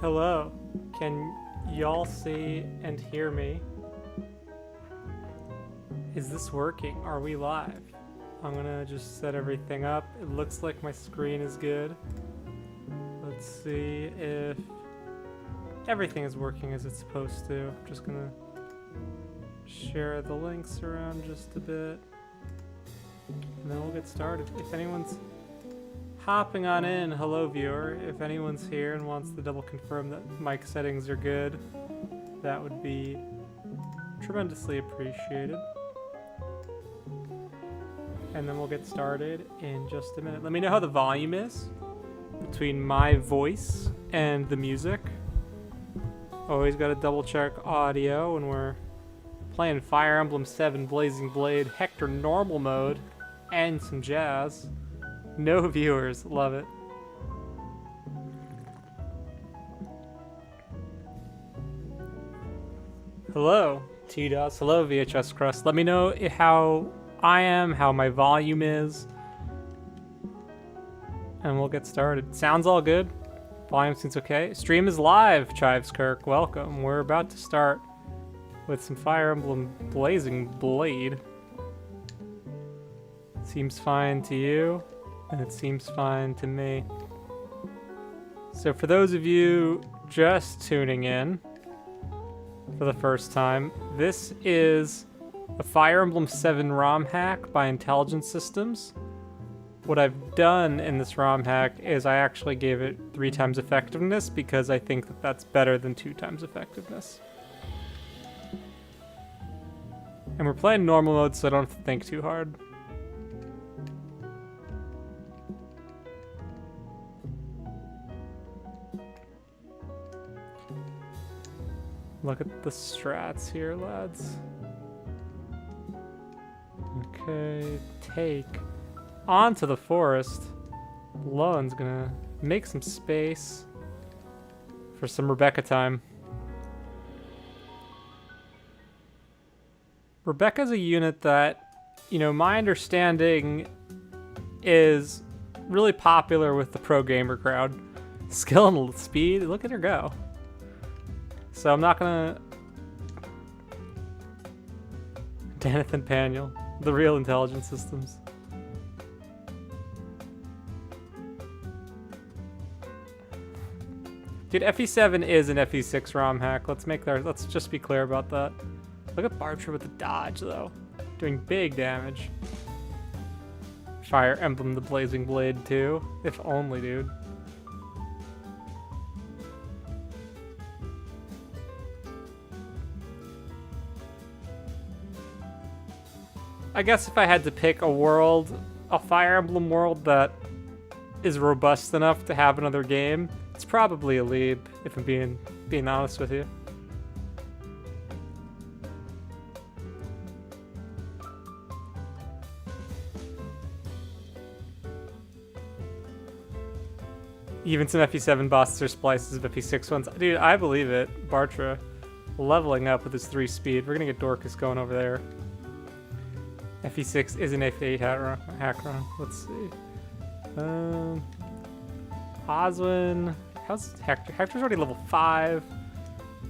Hello. Can y'all see and hear me? Is this working? Are we live? I'm gonna just set everything up. It looks like my screen is good. Let's see if everything is working as it's supposed to. I'm just gonna share the links around just a bit. And then we'll get started. If anyone's hopping on in, hello viewer. If anyone's here and wants to double confirm that mic settings are good, that would be tremendously appreciated. And then we'll get started in just a minute. Let me know how the volume is between my voice and the music. Always gotta double check audio when we're playing Fire Emblem 7 Blazing Blade Hector normal mode and some jazz. No viewers, love it. Hello, T-Dos. Hello, VHS Crust. Let me know how I am, how my volume is, and we'll get started. Sounds all good. Volume seems okay. Stream is live, Chives Kirk. Welcome. We're about to start with some Fire Emblem Blazing Blade. Seems fine to you, and it seems fine to me. So for those of you just tuning in for the first time, this is a Fire Emblem 7 ROM hack by Intelligent Systems. What I've done in this ROM hack is I actually gave it 3 times effectiveness because I think that that's better than 2 times effectiveness. And we're playing normal mode, so I don't have to think too hard. Look at the strats here, lads. Okay, take onto the forest. Lowen's gonna make some space for some Rebecca time. Rebecca's a unit that, you know, my understanding is really popular with the pro gamer crowd. Skill and speed, look at her go. So I'm not gonna... Danathan Paniel, the real Intelligent Systems. Dude, FE7 is an FE6 ROM hack. Let's just be clear about that. Look at Bartra with the dodge though. Doing big damage. Fire Emblem the Blazing Blade too. If only, dude. I guess if I had to pick a world, a Fire Emblem world that is robust enough to have another game, it's probably Alib, if I'm being honest with you. Even some FE7 bosses are splices of FE6 ones. Dude, I believe it. Bartra leveling up with his 3 speed. We're gonna get Dorcas going over there. FE6 is an FE8 hack run. Let's see. Oswin. How's Hector? Hector's already level 5.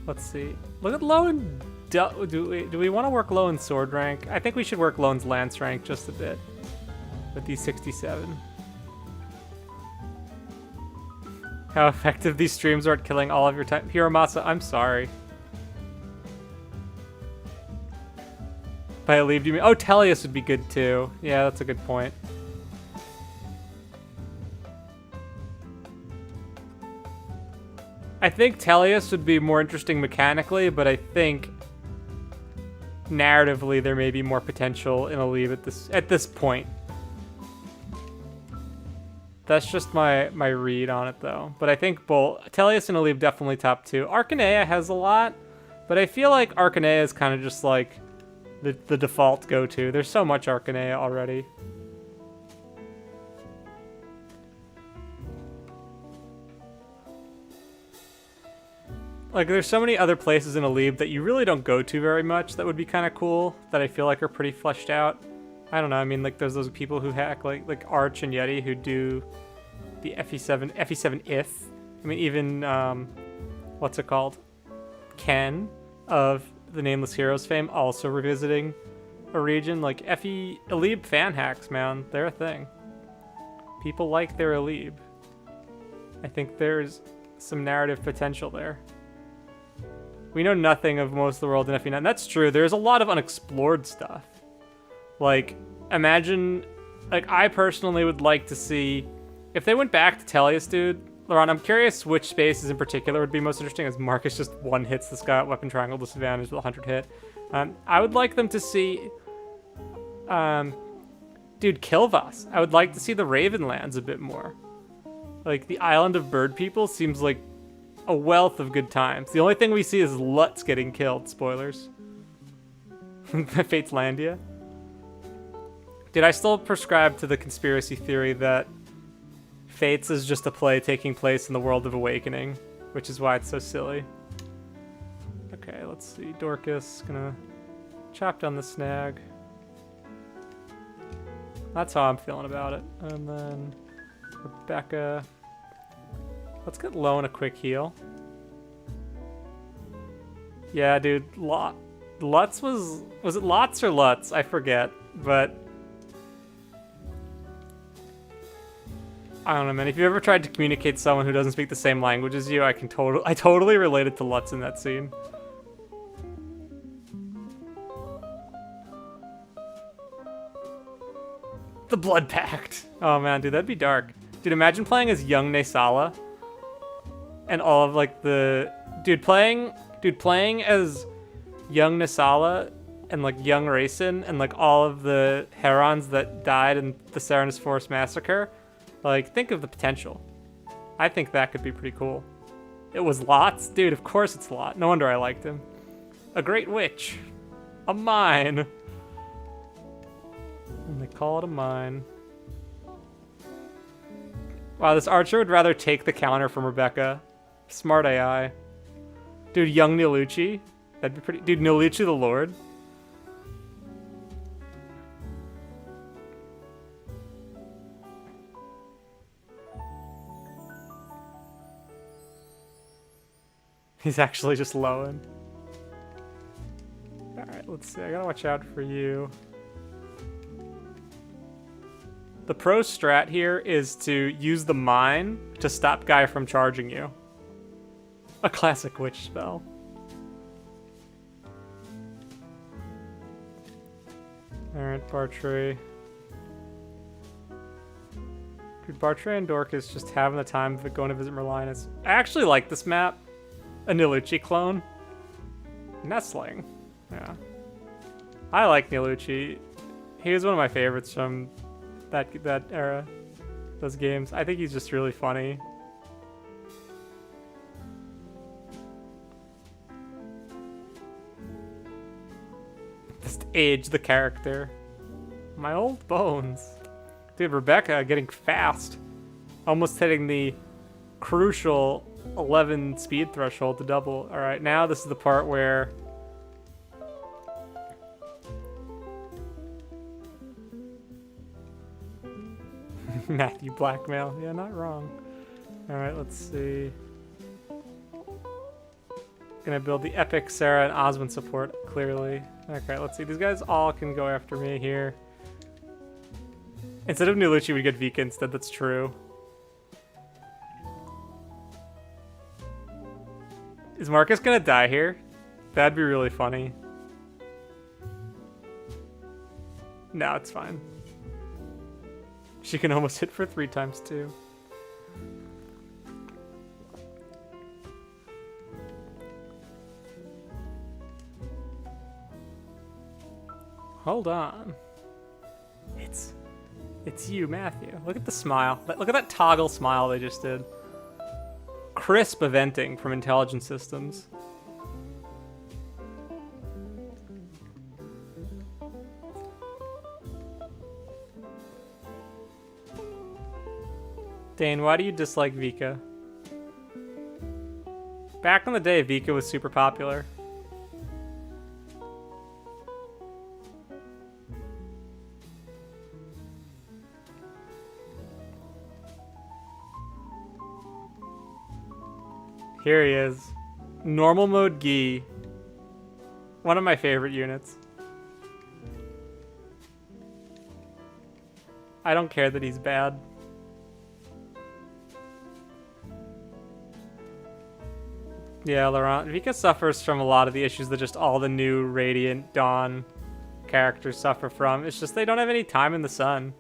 Let's see. Look at Lowen. Do we want to work Lowen's sword rank? I think we should work Lowen's lance rank just a bit. With these 67. How effective these streams are at killing all of your time. Hiromasa, I'm sorry. By Alib, do you mean? Oh, Tellius would be good too. Yeah, that's a good point. I think Tellius would be more interesting mechanically, but I think narratively there may be more potential in Alib at this point. That's just my read on it though. But I think both Tellius and Alib definitely top 2. Arcanea has a lot, but I feel like Arcanea is kind of just like the default go-to. There's so much Arcanea already. Like, there's so many other places in Alib that you really don't go to very much that would be kind of cool, that I feel like are pretty fleshed out. I don't know, I mean, like, there's those people who hack, like Arch and Yeti, who do the FE7 if. I mean, even what's it called? Ken of the Nameless Heroes fame also revisiting a region. Like, Elebe fan hacks, man. They're a thing. People like their Elebe. I think there's some narrative potential there. We know nothing of most of the world in FE9. That's true. There's a lot of unexplored stuff. Like, imagine... Like, I personally would like to see... If they went back to Tellius, dude... Laurent, I'm curious which spaces in particular would be most interesting, as Marcus just one-hits this guy at weapon triangle disadvantage with 100 hit. I would like them to see... dude, Kilvas. I would like to see the Ravenlands a bit more. Like, the Island of Bird People seems like a wealth of good times. The only thing we see is Lutz getting killed. Spoilers. Fate's Landia. Dude, I still prescribe to the conspiracy theory that Fates is just a play taking place in the world of Awakening, which is why it's so silly. Okay, let's see. Dorcas, gonna chop down the snag. That's how I'm feeling about it. And then Rebecca. Let's get Lone a quick heal. Yeah, dude. Lutz was it Lutz or Lutz? I forget. But I don't know, man. If you ever tried to communicate to someone who doesn't speak the same language as you, I totally related to Lutz in that scene. The Blood Pact. Oh man, dude, that'd be dark. Dude, imagine playing as young Nesala and all of like the playing as young Nesala and like young Rayson and like all of the Herons that died in the Serenus Forest massacre. Like, think of the potential. I think that could be pretty cool. It was Lots? Dude, of course it's Lot. No wonder I liked him. A great witch. A mine. And they call it a mine. Wow, this archer would rather take the counter from Rebecca. Smart AI. Dude, young Nilucci. That'd be pretty... Dude, Nilucci the Lord. He's actually just lowing. Alright, let's see. I gotta watch out for you. The pro strat here is to use the mine to stop Guy from charging you. A classic witch spell. Alright, Bartray. Dude, Bartray and Dorcas just having the time of it going to visit Merlinus. I actually like this map. A Nilucci clone. Nestling. Yeah. I like Nilucci. He was one of my favorites from that era. Those games. I think he's just really funny. Just age the character. My old bones. Dude, Rebecca getting fast. Almost hitting the crucial 11 speed threshold to double. Alright, now this is the part where Matthew blackmail. Yeah, not wrong. Alright, let's see. Gonna build the epic Sarah and Osmond support, clearly. Okay, let's see. These guys all can go after me here. Instead of Nilucci, we get Vika instead. That's true. Is Marcus gonna die here? That'd be really funny. No, it's fine. She can almost hit for 3 times too. Hold on. It's you, Matthew. Look at the smile. Look at that toggle smile they just did. Crisp eventing from Intelligent Systems. Dane, why do you dislike Vika? Back in the day, Vika was super popular. Here he is. Normal mode Gi. One of my favorite units. I don't care that he's bad. Yeah, Laurent. Vika suffers from a lot of the issues that just all the new Radiant Dawn characters suffer from. It's just they don't have any time in the sun.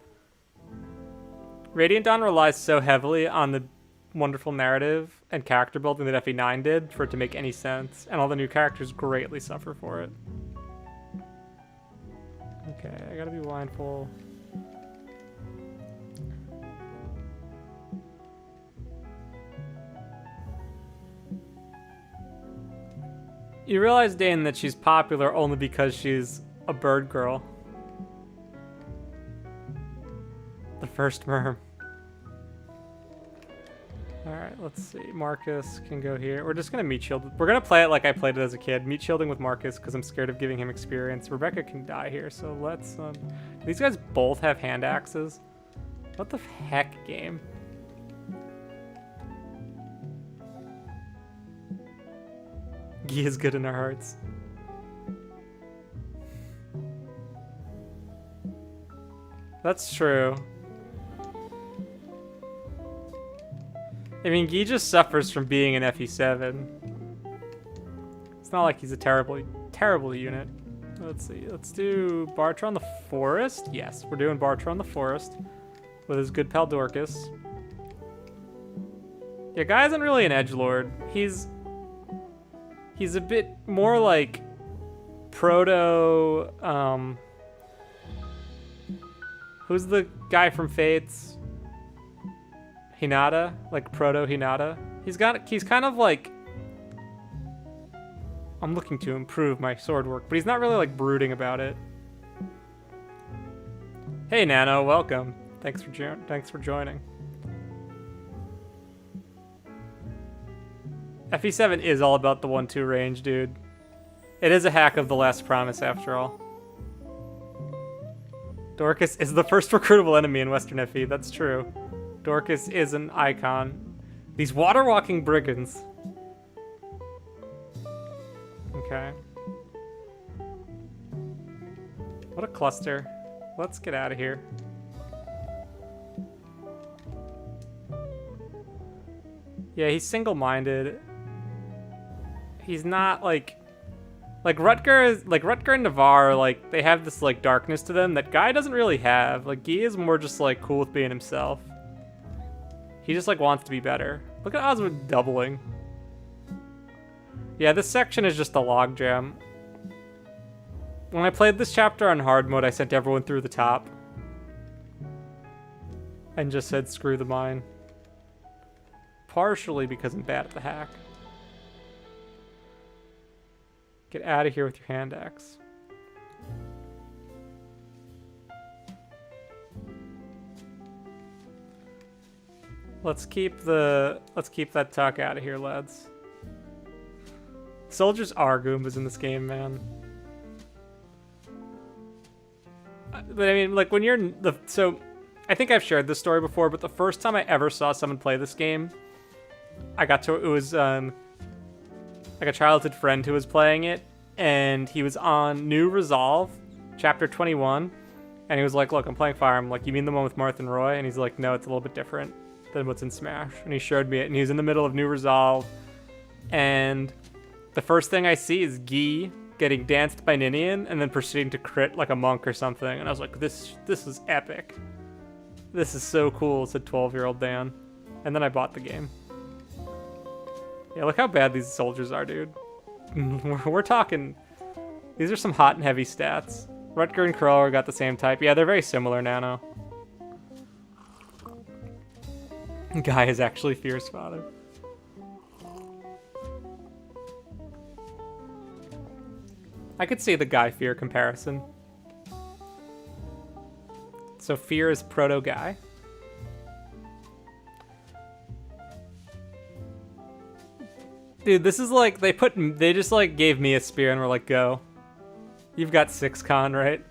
Radiant Dawn relies so heavily on the wonderful narrative and character building that FE9 did for it to make any sense, and all the new characters greatly suffer for it. Okay, I gotta be mindful. You realize, Dane, that she's popular only because she's a bird girl. The first merm. Alright, let's see. Marcus can go here. We're just gonna meat shield. We're gonna play it like I played it as a kid. Meat shielding with Marcus because I'm scared of giving him experience. Rebecca can die here, so let's... These guys both have hand axes. What the heck, game? Gi is good in our hearts. That's true. I mean, Gi just suffers from being an FE7. It's not like he's a terrible unit. Let's see. Let's do Bartra on the Forest. Yes, we're doing Bartra on the Forest with his good pal Dorcas. Yeah, Guy isn't really an edgelord. He's a bit more like proto. Who's the guy from Fates? Hinata, like proto Hinata. He's kind of like, I'm looking to improve my sword work, but he's not really like brooding about it. Hey Nano, welcome. Thanks for joining. FE7 is all about the 1-2 range, dude. It is a hack of the Last Promise after all. Dorcas is the first recruitable enemy in Western FE, that's true. Dorcas is an icon. These water-walking brigands. Okay. What a cluster. Let's get out of here. Yeah, he's single-minded. He's not like Rutger and Navarre, like they have this like darkness to them that Guy doesn't really have. Like Guy is more just like cool with being himself. He just like wants to be better. Look at Osmond doubling. Yeah, this section is just a logjam. When I played this chapter on hard mode, I sent everyone through the top. And just said, screw the mine. Partially because I'm bad at the hack. Get out of here with your hand axe. Let's keep that tuck out of here, lads. Soldiers are Goombas in this game, man. But I mean, like when you're so I think I've shared this story before, but the first time I ever saw someone play this game, it was like a childhood friend who was playing it, and he was on New Resolve, chapter 21, and he was like, look, I'm playing Fire. I'm like, you mean the one with Marth and Roy? And he's like, no, it's a little bit different than what's in Smash. And he showed me it, and he was in the middle of New Resolve, and the first thing I see is Guy getting danced by Ninian, and then proceeding to crit like a monk or something, and I was like, this is epic. This is so cool, said 12-year-old Dan. And then I bought the game. Yeah, look how bad these soldiers are, dude. We're talking... These are some hot and heavy stats. Rutger and Crower got the same type. Yeah, they're very similar, Nano. Guy is actually Fierce Father. I could see the Guy Fear comparison. So Fear is proto-Guy. Dude, this is like, they just like gave me a spear and were like, go. You've got 6 con, right?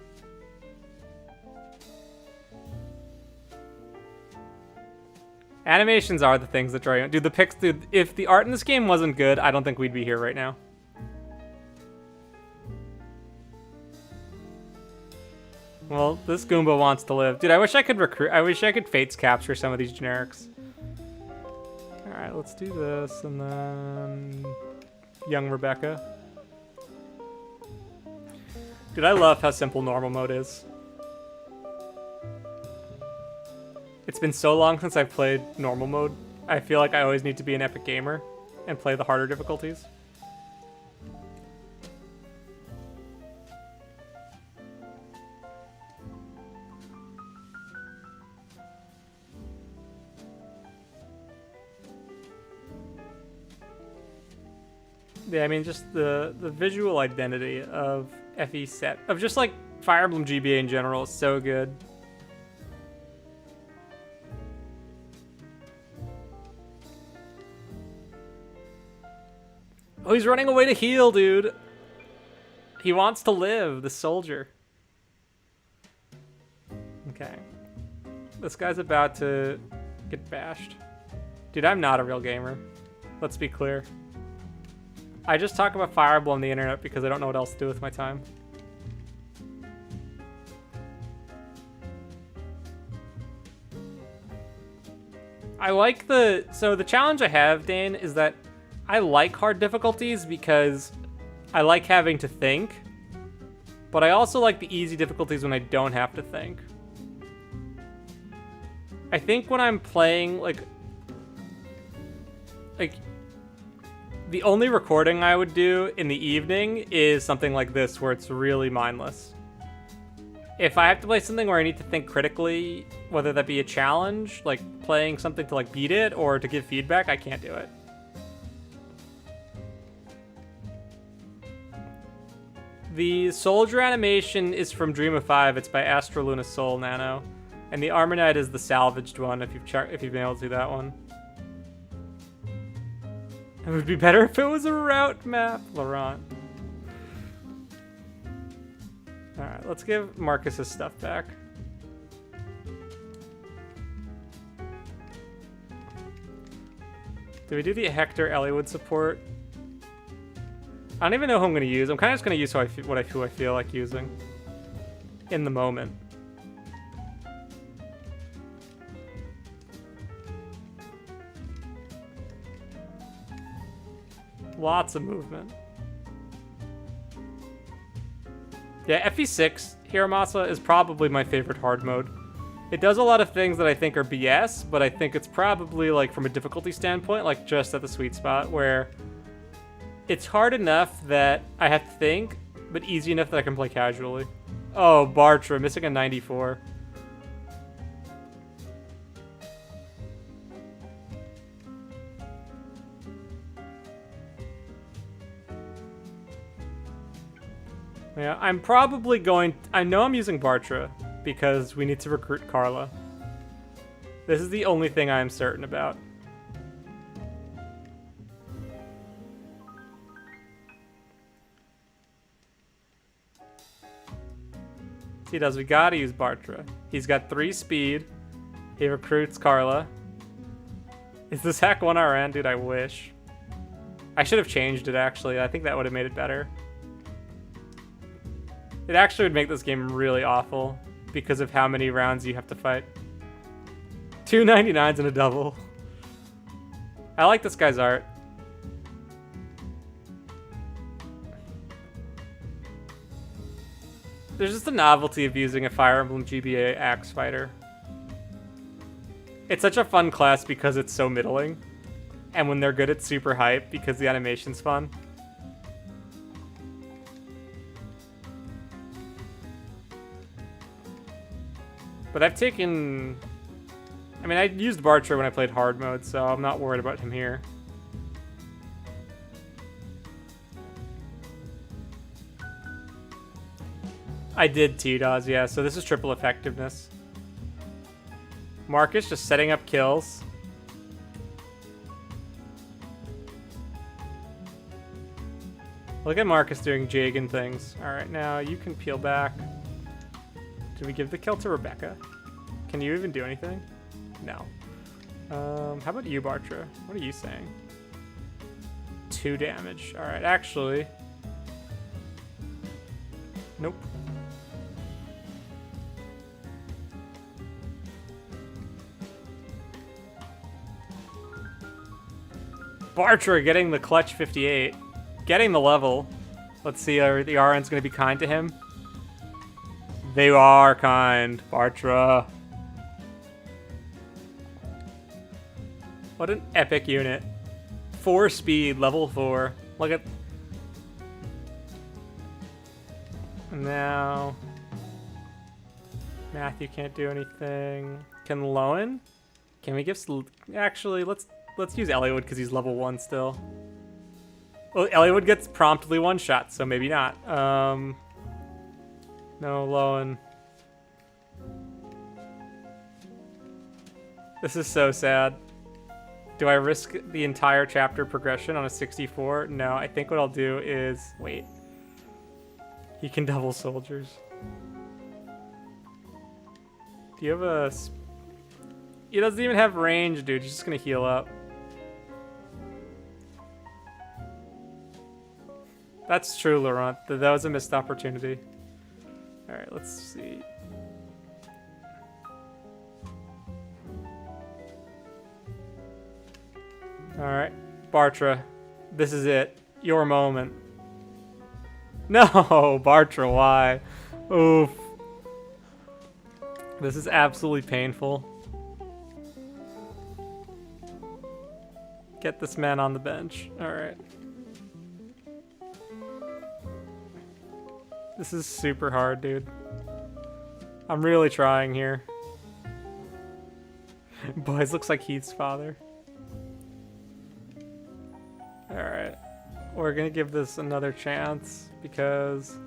Animations are the things that draw you. Dude, dude, if the art in this game wasn't good, I don't think we'd be here right now. Well, this Goomba wants to live. Dude, I wish I could recruit. I wish I could Fates capture some of these generics. Alright, let's do this, and then... Young Rebecca. Dude, I love how simple normal mode is. It's been so long since I've played normal mode. I feel like I always need to be an epic gamer and play the harder difficulties. Yeah, I mean, just the visual identity of FE set, of just like Fire Emblem GBA in general is so good. Oh, he's running away to heal, dude. He wants to live, the soldier. Okay. This guy's about to get bashed. Dude, I'm not a real gamer. Let's be clear. I just talk about Fire Emblem on the internet because I don't know what else to do with my time. I like so the challenge I have, Dane, is that I like hard difficulties because I like having to think, but I also like the easy difficulties when I don't have to think. I think when I'm playing, like the only recording I would do in the evening is something like this, where it's really mindless. If I have to play something where I need to think critically, whether that be a challenge, like playing something to like beat it or to give feedback, I can't do it. The soldier animation is from Dream of Five. It's by Astro Luna Soul Nano. And the Armor Knight is the salvaged one, if you've been able to do that one. It would be better if it was a route map, Laurent. Alright, let's give Marcus his stuff back. Did we do the Hector Elliowood support? I don't even know who I'm going to use. I'm kind of just going to use who I feel like using in the moment. Lots of movement. Yeah, FE6 Hiramasa is probably my favorite hard mode. It does a lot of things that I think are BS, but I think it's probably, like, from a difficulty standpoint, like, just at the sweet spot where it's hard enough that I have to think, but easy enough that I can play casually. Oh, Bartra, missing a 94. Yeah, I'm probably going... I know I'm using Bartra because we need to recruit Carla. This is the only thing I'm certain about. He does. We gotta use Bartra. He's got 3 speed. He recruits Carla. Is this hack 1RN? Dude, I wish. I should have changed it, actually. I think that would have made it better. It actually would make this game really awful because of how many rounds you have to fight. 2 99s and a double. I like this guy's art. There's just a novelty of using a Fire Emblem GBA axe fighter. It's such a fun class because it's so middling. And when they're good, it's super hype because the animation's fun. But I've taken... I mean, I used Bartra when I played hard mode, so I'm not worried about him here. I did T-Dawes, yeah, so this is triple effectiveness. Marcus just setting up kills. Look at Marcus doing Jagan things. Alright, now you can peel back. Do we give the kill to Rebecca? Can you even do anything? No. How about you, Bartra? What are you saying? 2 damage. Alright, actually. Nope. Bartra getting the clutch 58. Getting the level. Let's see, are the RN's going to be kind to him? They are kind. Bartra. What an epic unit. 4 speed, level 4. Look at... Now... Matthew can't do anything. Can Lowen? Can we give... Actually, let's use Eliwood because he's level 1 still. Well, Eliwood gets promptly one-shot, so maybe not. No, Lowen. This is so sad. Do I risk the entire chapter progression on a 64? No, I think what I'll do is... Wait. He can double soldiers. Do you have a... He doesn't even have range, dude. He's just gonna heal up. That's true, Laurent. That was a missed opportunity. Alright, let's see. Alright, Bartra. This is it. Your moment. No, Bartra, why? Oof. This is absolutely painful. Get this man on the bench. Alright. This is super hard, dude. I'm really trying here. Boys, looks like Heath's father. Alright. We're gonna give this another chance because...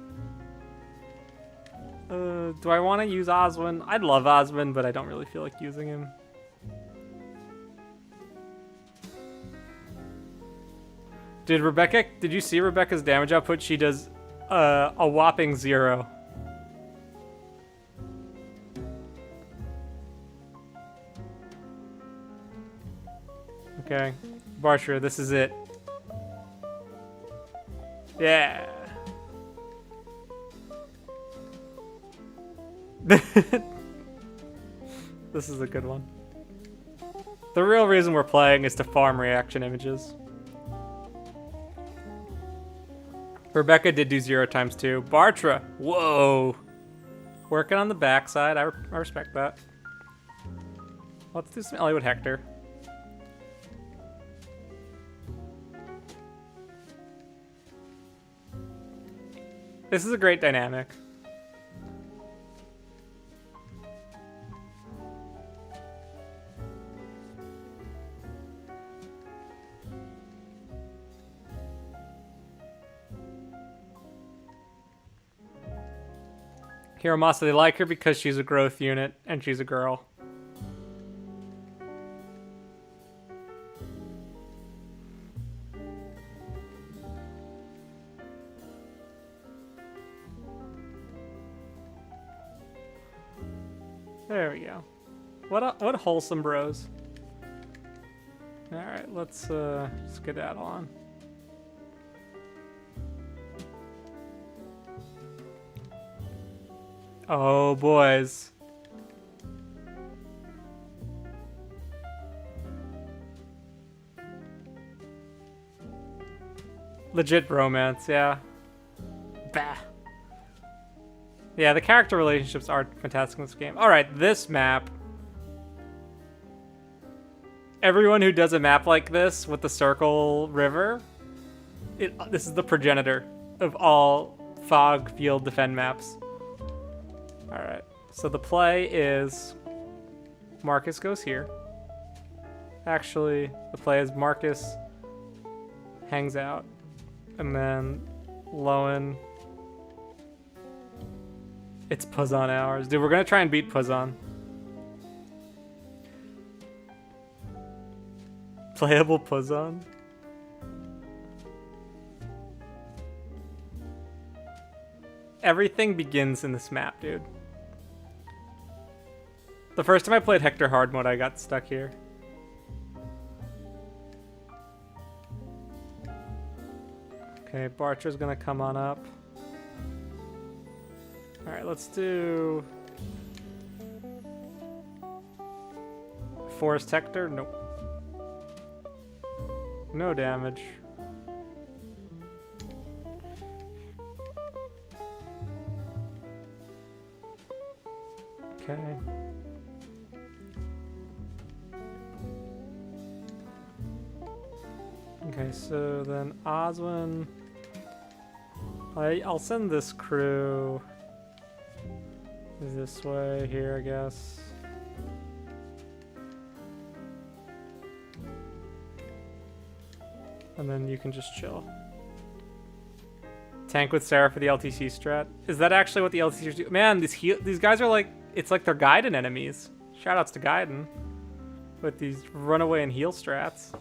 do I want to use Oswin? I'd love Oswin, but I don't really feel like using him. Did you see Rebecca's damage output? She does a whopping 0. Okay. Bartra, this is it. Yeah. This is a good one. The real reason we're playing is to farm reaction images. Rebecca did do 0 times 2. Bartra, whoa. Working on the backside. I respect that. Let's do some Eliwood Hector. This is a great dynamic. Hiromasa, they like her because she's a growth unit and she's a girl. There we go. What wholesome bros. Alright, let's skedaddle on. Oh, boys. Legit bromance, yeah. Bah. Yeah, the character relationships are fantastic in this game. Alright, this map. Everyone who does a map like this with the circle river, this is the progenitor of all fog field defend maps. Alright, so the play is Marcus goes here. Actually, the play is Marcus hangs out, and then Lowen. It's Puzon hours. Dude, we're gonna try and beat Puzon. Playable Puzon? Everything begins in this map, dude. The first time I played Hector hard mode, I got stuck here. Okay, Barcher's gonna come on up. Alright, let's do... Forest Hector? Nope. No damage. Okay. Okay, so then Oswin... I'll send this crew this way here, I guess. And then you can just chill. Tank with Sarah for the LTC strat. Is that actually what the LTCs do? Man, these guys are like, it's like they're Gaiden enemies. Shoutouts to Gaiden. With these runaway and heal strats.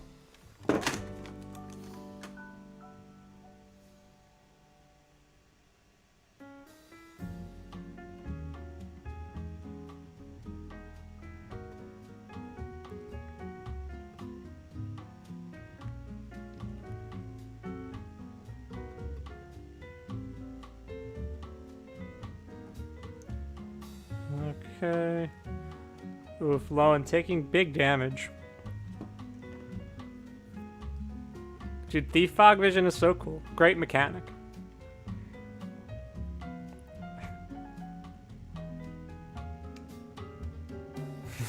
Okay. Oof, Lowen taking big damage. Dude, Thief Fog Vision is so cool. Great mechanic.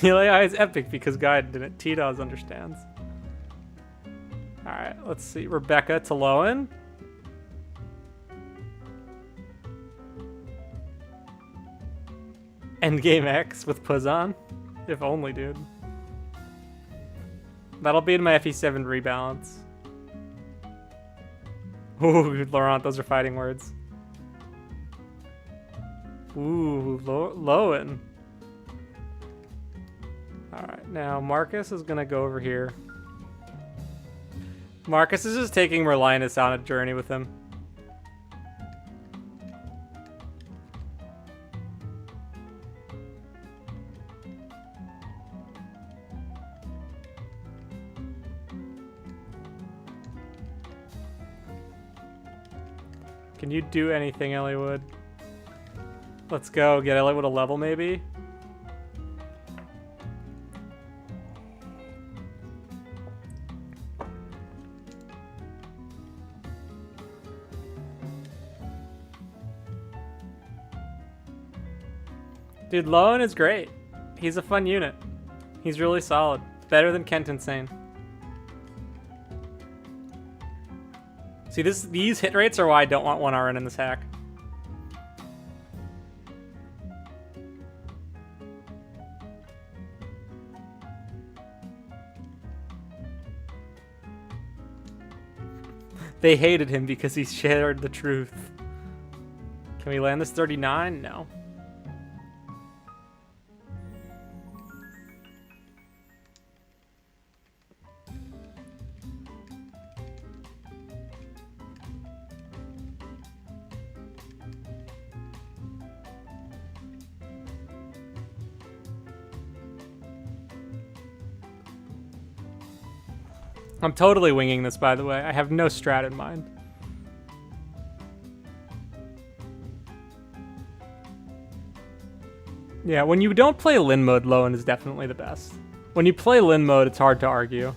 Heal AI is epic because Guide didn't. T-Dawes understands. Alright, let's see. Rebecca to Lowen. Endgame X with Puzon. If only, dude. That'll be in my FE7 rebalance. Ooh, Laurent, those are fighting words. Ooh, Lowen. Alright, now Marcus is gonna go over here. Marcus is just taking Merlinus on a journey with him. Can you do anything, Elliewood? Let's go. Get Elliewood a level, maybe? Dude, Lowen is great. He's a fun unit. He's really solid. Better than Kent Insane. See, these hit rates are why I don't want 1 RN in this hack. They hated him because he shared the truth. Can we land this 39? No. I'm totally winging this, by the way. I have no strat in mind. Yeah, when you don't play Lin mode, Lowen is definitely the best. When you play Lin mode, it's hard to argue.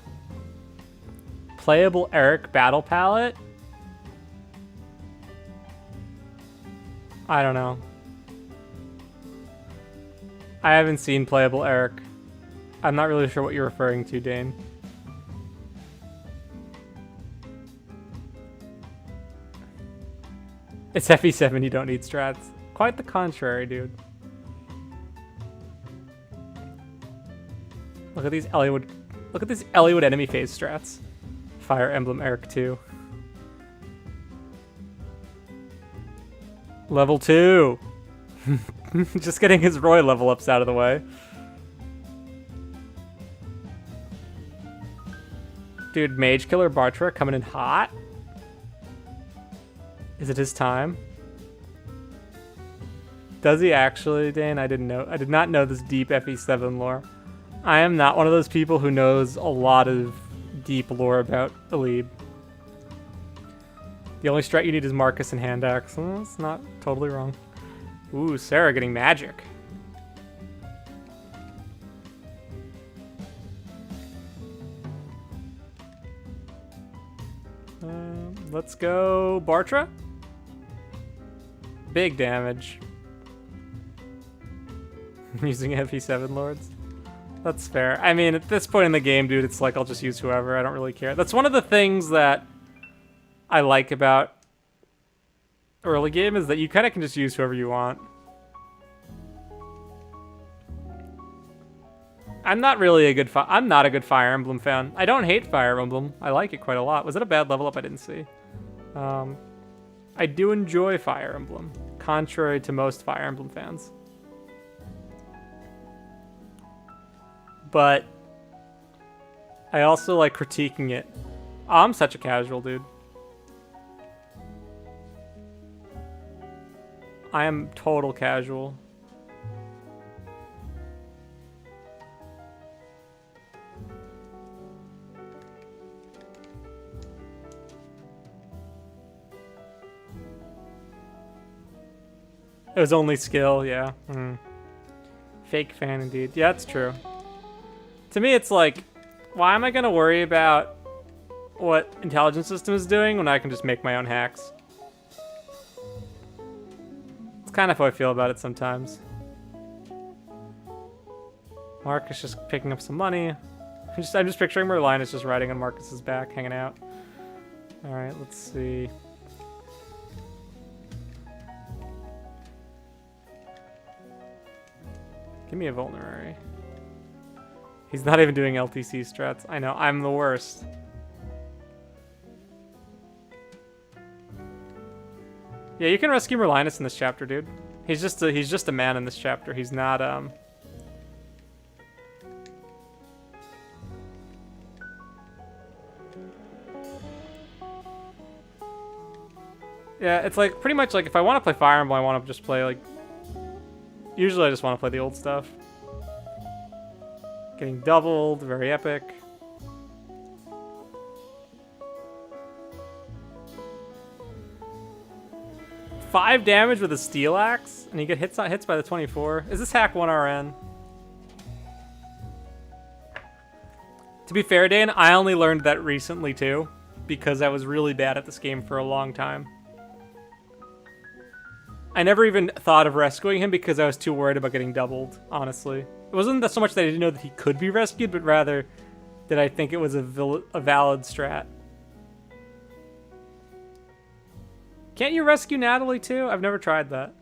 Playable Eric Battle Palette? I don't know. I haven't seen playable Eric. I'm not really sure what you're referring to, Dane. It's FE7, you don't need strats. Quite the contrary, dude. Look at these Elliewood. Look at these Elliewood enemy phase strats. Fire Emblem Eric 2. Level 2. Just getting his Roy level ups out of the way. Dude, Mage Killer Bartra coming in hot. Is it his time? Does he actually, Dane? I didn't know. I did not know this deep FE7 lore. I am not one of those people who knows a lot of deep lore about Alib. The only strat you need is Marcus and hand axe. Well, that's not totally wrong. Ooh, Sarah getting magic. Let's go Bartra. Big damage. Using heavy 7 lords. That's fair. I mean, at this point in the game, dude, it's like I'll just use whoever. I don't really care. That's one of the things that I like about early game is that you kind of can just use whoever you want. I'm not really a good I'm not a good Fire Emblem fan. I don't hate Fire Emblem. I like it quite a lot. Was it a bad level up? I didn't see. I do enjoy Fire Emblem, contrary to most Fire Emblem fans. But I also like critiquing it. Oh, I'm such a casual dude. I am total casual. It was only skill, yeah. Fake fan indeed. Yeah, that's true. To me, it's like, why am I gonna worry about what intelligence system is doing when I can just make my own hacks? It's kind of how I feel about it sometimes. Mark is just picking up some money. I'm just picturing Merlinus just riding on Marcus's back, hanging out. All right, let's see. Give me a vulnerary. He's not even doing LTC strats. I know, I'm the worst. Yeah, you can rescue Merlinus in this chapter, dude. He's just a man in this chapter. He's not Yeah, it's like pretty much like if I want to play Fire Emblem, I want to just play like usually I just want to play the old stuff. Getting doubled, very epic. Five damage with a steel axe, and you get hits by the 24. Is this hack 1 RN? To be fair, Dane, I only learned that recently too, because I was really bad at this game for a long time. I never even thought of rescuing him because I was too worried about getting doubled, honestly. It wasn't that so much that I didn't know that he could be rescued, but rather that I think it was a valid strat. Can't you rescue Natalie too? I've never tried that.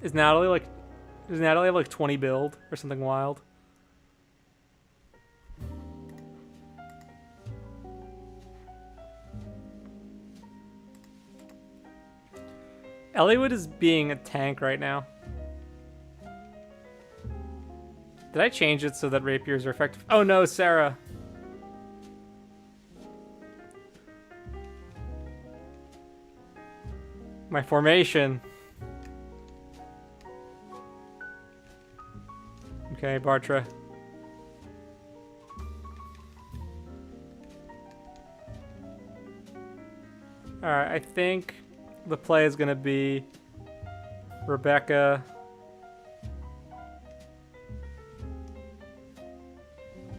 Does Natalie have like 20 build or something wild? Eliwood is being a tank right now. Did I change it so that rapiers are effective? Oh no, Sarah. My formation. Okay, Bartra. Alright, I think the play is gonna be Rebecca.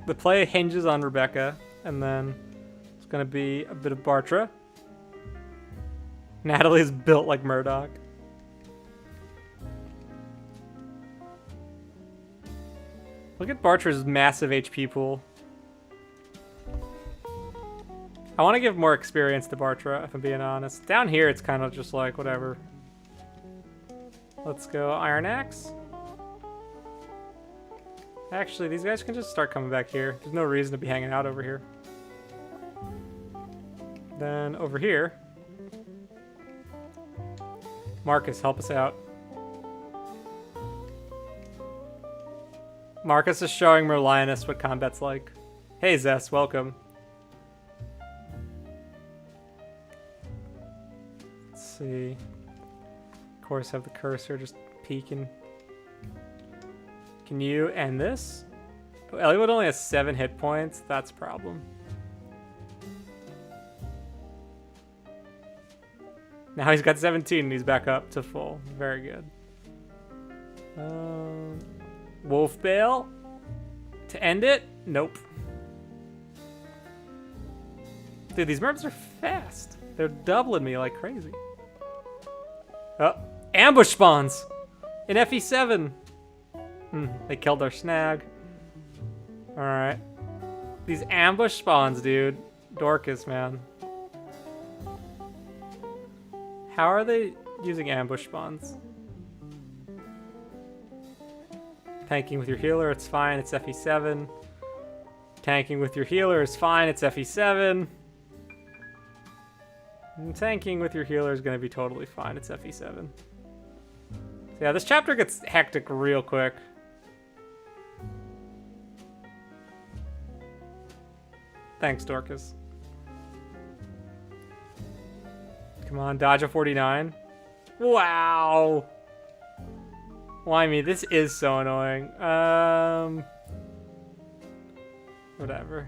The play hinges on Rebecca, and then it's gonna be a bit of Bartra. Natalie's built like Murdoch. Look at Bartra's massive HP pool. I want to give more experience to Bartra, if I'm being honest. Down here, it's kind of just like, whatever. Let's go Iron Axe. Actually, these guys can just start coming back here. There's no reason to be hanging out over here. Then over here, Marcus, help us out. Marcus is showing Merlinus what combat's like. Hey Zess, welcome. Let's see. Of course, have the cursor just peeking. Can you end this? Oh, Eliwood only has 7 hit points. That's a problem. Now he's got 17 and he's back up to full. Very good. Wolf Bale to end it? Nope. Dude, these merbs are fast. They're doubling me like crazy. Oh, ambush spawns in FE7. They killed our snag. All right. These ambush spawns, dude. Dorcas, man. How are they using ambush spawns? Tanking with your healer, it's fine, it's FE7. Tanking with your healer is fine, it's FE7. And tanking with your healer is going to be totally fine, it's FE7. So yeah, this chapter gets hectic real quick. Thanks, Dorcas. Come on, dodge a 49. Wow. Why this is so annoying. Whatever.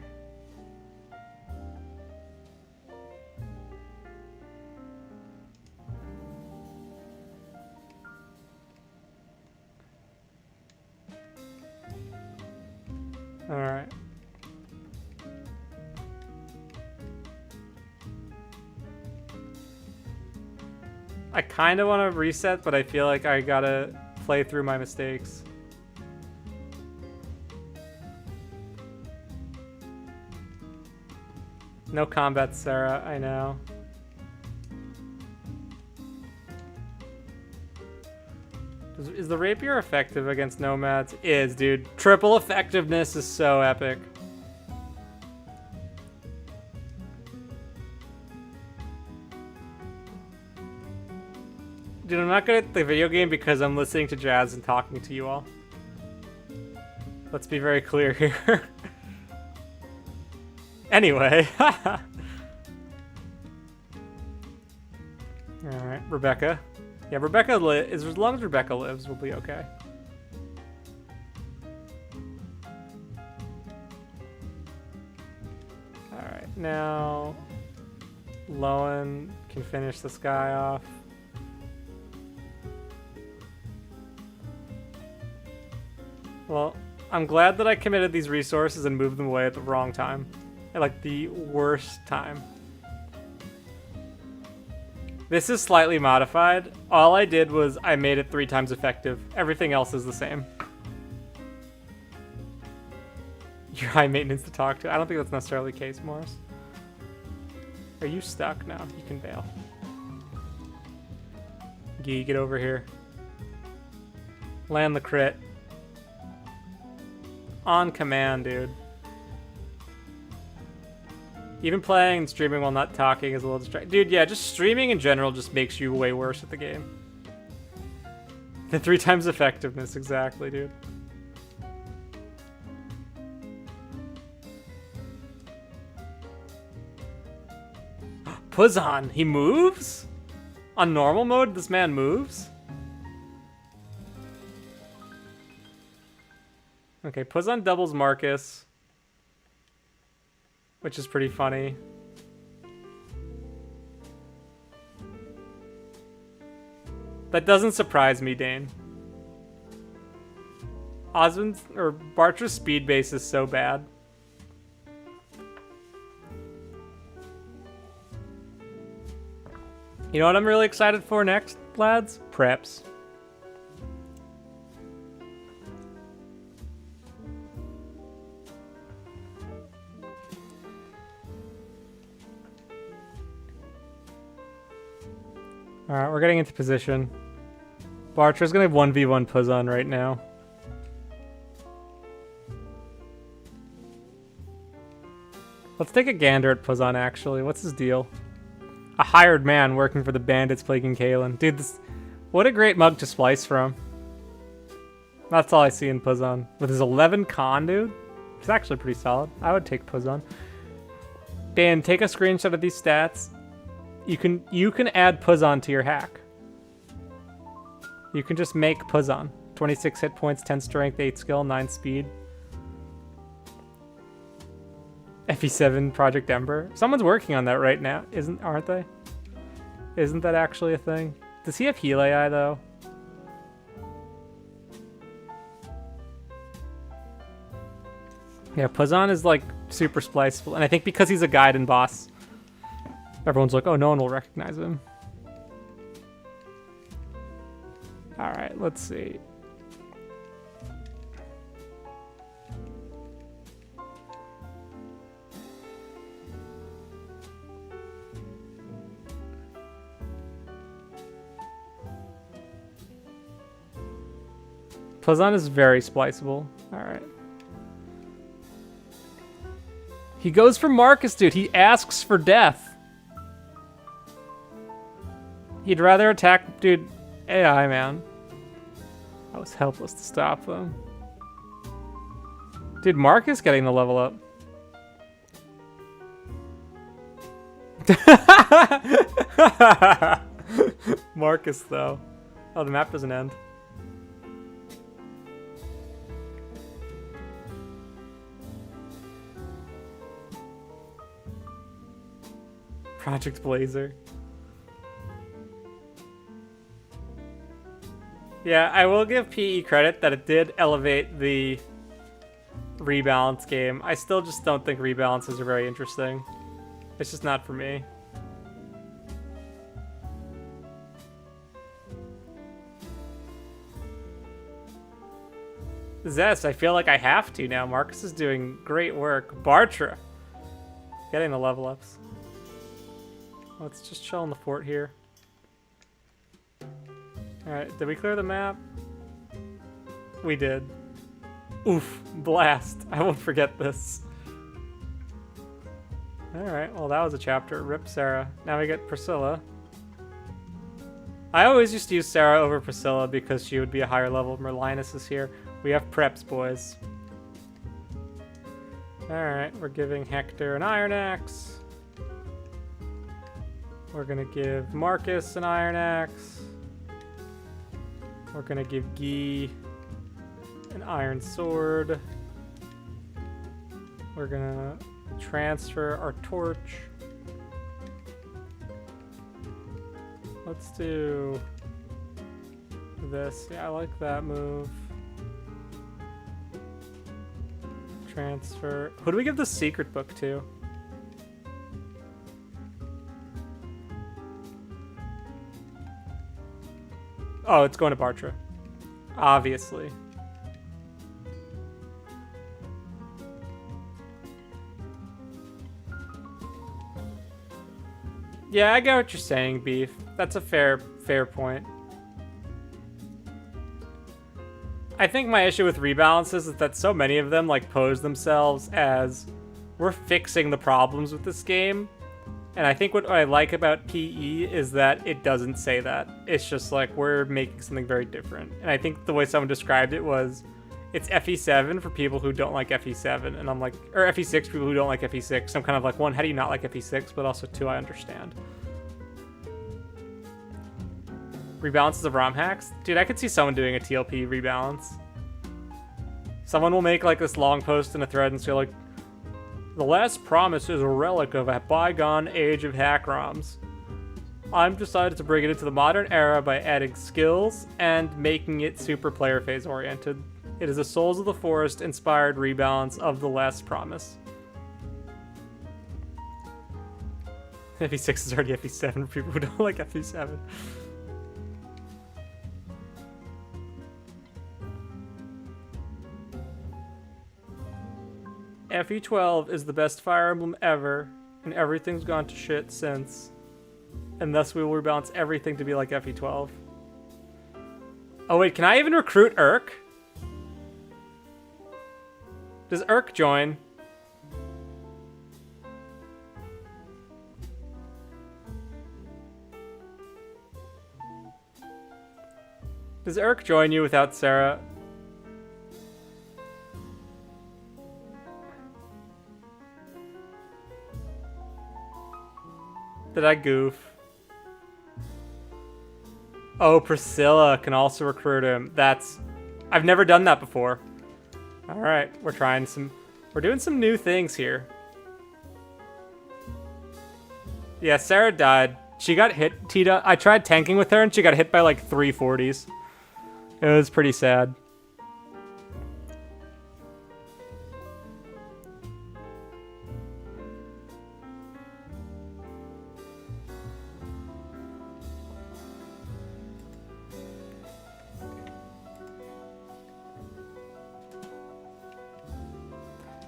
All right. I kind of want to reset, but I feel like I gotta play through my mistakes. No combat, Sarah, I know. Is the rapier effective against nomads? Is, dude. Triple effectiveness is so epic. Dude, I'm not good at the video game because I'm listening to jazz and talking to you all. Let's be very clear here. Anyway. Alright, Rebecca. Yeah, Rebecca as long as Rebecca lives, we'll be okay. Alright, now Lowen can finish this guy off. Well, I'm glad that I committed these resources and moved them away at the wrong time. At like the worst time. This is slightly modified. All I did was I made it 3 times effective. Everything else is the same. You're high maintenance to talk to. I don't think that's necessarily the case, Morris. Are you stuck? No, you can bail. Gee, get over here. Land the crit. On command, dude. Even playing and streaming while not talking is a little distracting. Dude, yeah, just streaming in general just makes you way worse at the game. The 3 times effectiveness, exactly, dude. Puzon, he moves? On normal mode, this man moves? Okay, Puzon doubles Marcus, which is pretty funny. That doesn't surprise me, Dane. Osmond's or Bartra's speed base is so bad. You know what I'm really excited for next, lads? Preps. Alright, we're getting into position. Bartra's gonna 1v1 Puzon right now. Let's take a gander at Puzon, actually. What's his deal? A hired man working for the bandits plaguing Kalen. Dude, what a great mug to splice from. That's all I see in Puzon. With his 11 con, dude. It's actually pretty solid. I would take Puzon. Dan, take a screenshot of these stats. You can add Puzon to your hack. You can just make Puzon. 26 hit points, 10 strength, 8 skill, 9 speed. FE7 Project Ember. Someone's working on that right now, aren't they? Isn't that actually a thing? Does he have Heal AI, though? Yeah, Pazan is, like, super spliceful. And I think because he's a Gaiden boss, everyone's like, oh, no one will recognize him. Alright, let's see. Plazan is very spliceable. Alright. He goes for Marcus, dude. He asks for death. He'd rather attack... Dude, AI, man. I was helpless to stop them. Dude, Marcus getting the level up. Marcus, though. Oh, the map doesn't end. Project Blazer. Yeah, I will give PE credit that it did elevate the rebalance game. I still just don't think rebalances are very interesting. It's just not for me. Zest, I feel like I have to now. Marcus is doing great work. Bartra, getting the level ups. Let's just chill in the fort here. Alright, did we clear the map? We did. Oof, blast. I won't forget this. Alright, well that was a chapter. Rip Sarah. Now we get Priscilla. I always used to use Sarah over Priscilla because she would be a higher level. Merlinus is here. We have preps, boys. Alright, we're giving Hector an Iron Axe. We're gonna give Marcus an Iron Axe. We're gonna give Guy an Iron Sword. We're gonna transfer our torch. Let's do this. Yeah, I like that move. Transfer. Who do we give the secret book to? Oh, it's going to Bartra. Obviously. Yeah, I get what you're saying, Beef. That's a fair point. I think my issue with rebalances is that so many of them like pose themselves as we're fixing the problems with this game. And I think what I like about PE is that it doesn't say that. It's just like we're making something very different. And I think the way someone described it was it's FE7 for people who don't like FE7. And I'm like, or FE6 for people who don't like FE6. I'm kind of like, one, how do you not like FE6? But also two, I understand. Rebalances of ROM hacks? Dude, I could see someone doing a TLP rebalance. Someone will make like this long post in a thread and say like, the last promise is a relic of a bygone age of hack ROMs. I'm decided to bring it into the modern era by adding skills and making it super player phase oriented. It is a Souls of the Forest inspired rebalance of the last promise. FE6 is already FE7 for people who don't like FE7. FE12 is the best Fire Emblem ever, and everything's gone to shit since. And thus we will rebalance everything to be like FE12. Oh wait, can I even recruit Urk? Does Urk join? Does Urk join you without Sarah? Did I goof? Oh, Priscilla can also recruit him. I've never done that before. All right, we're doing some new things here. Yeah, Sarah died She got hit, Tita. I tried tanking with her and she got hit by like 3 40s. It was pretty sad.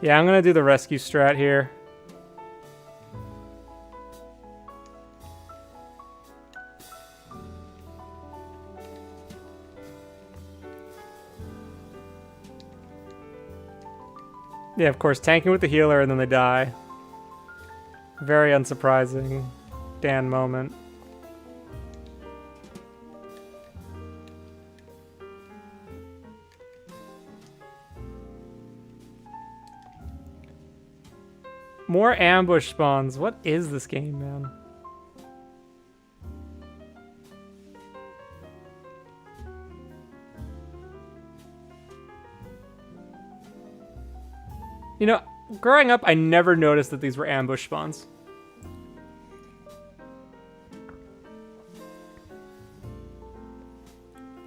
Yeah, I'm gonna do the rescue strat here. Yeah, of course, tanking with the healer and then they die. Very unsurprising Dan moment. More ambush spawns. What is this game, man? You know, growing up, I never noticed that these were ambush spawns.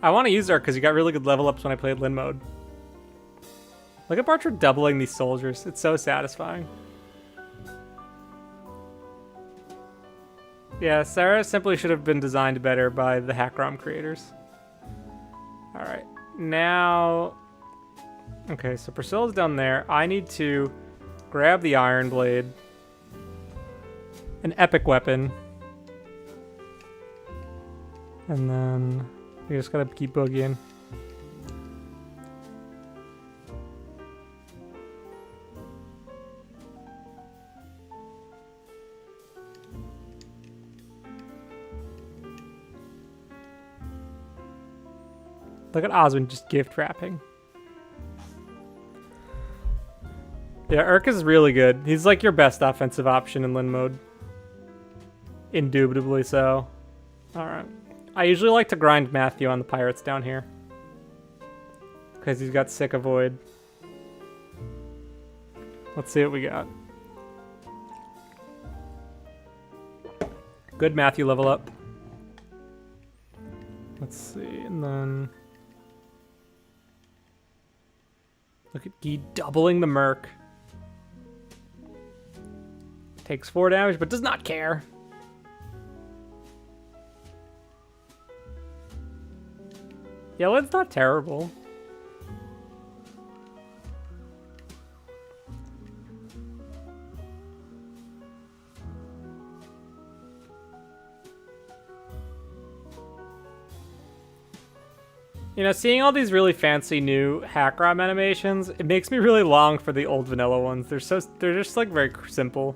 I want to use her because you got really good level ups when I played Lin mode. Look at Bartra doubling these soldiers. It's so satisfying. Yeah, Sarah simply should have been designed better by the Hackrom creators. Alright, now... Okay, so Priscilla's down there. I need to grab the Iron Blade. An epic weapon. And then we just gotta keep boogieing. Look at Osmond just gift wrapping. Yeah, Urk is really good. He's like your best offensive option in Lin mode. Indubitably so. Alright. I usually like to grind Matthew on the pirates down here. Because he's got sick avoid. Let's see what we got. Good Matthew level up. Let's see, and then... Look at Guy doubling the Merc. Takes 4 damage, but does not care. Yeah, Lin's not terrible. You know, seeing all these really fancy new Hackrom animations, it makes me really long for the old vanilla ones. They're just like very simple.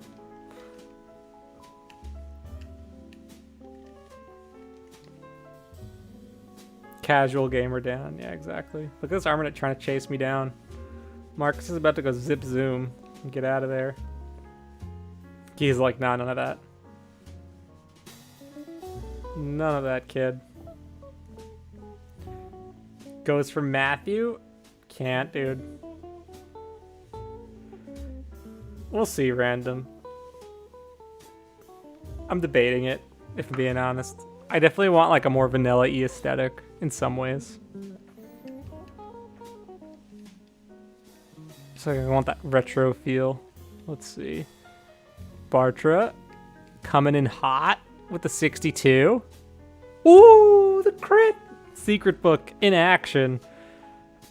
Casual gamer Dan, yeah, exactly. Look at this Armament trying to chase me down. Marcus is about to go zip zoom and get out of there. He's like, nah, none of that. None of that, kid. Goes for Matthew? Can't, dude. We'll see, random. I'm debating it, if I'm being honest. I definitely want like a more vanilla-y aesthetic in some ways. So I want that retro feel. Let's see. Bartra coming in hot with the 62. Ooh, the crit! Secret Book in action.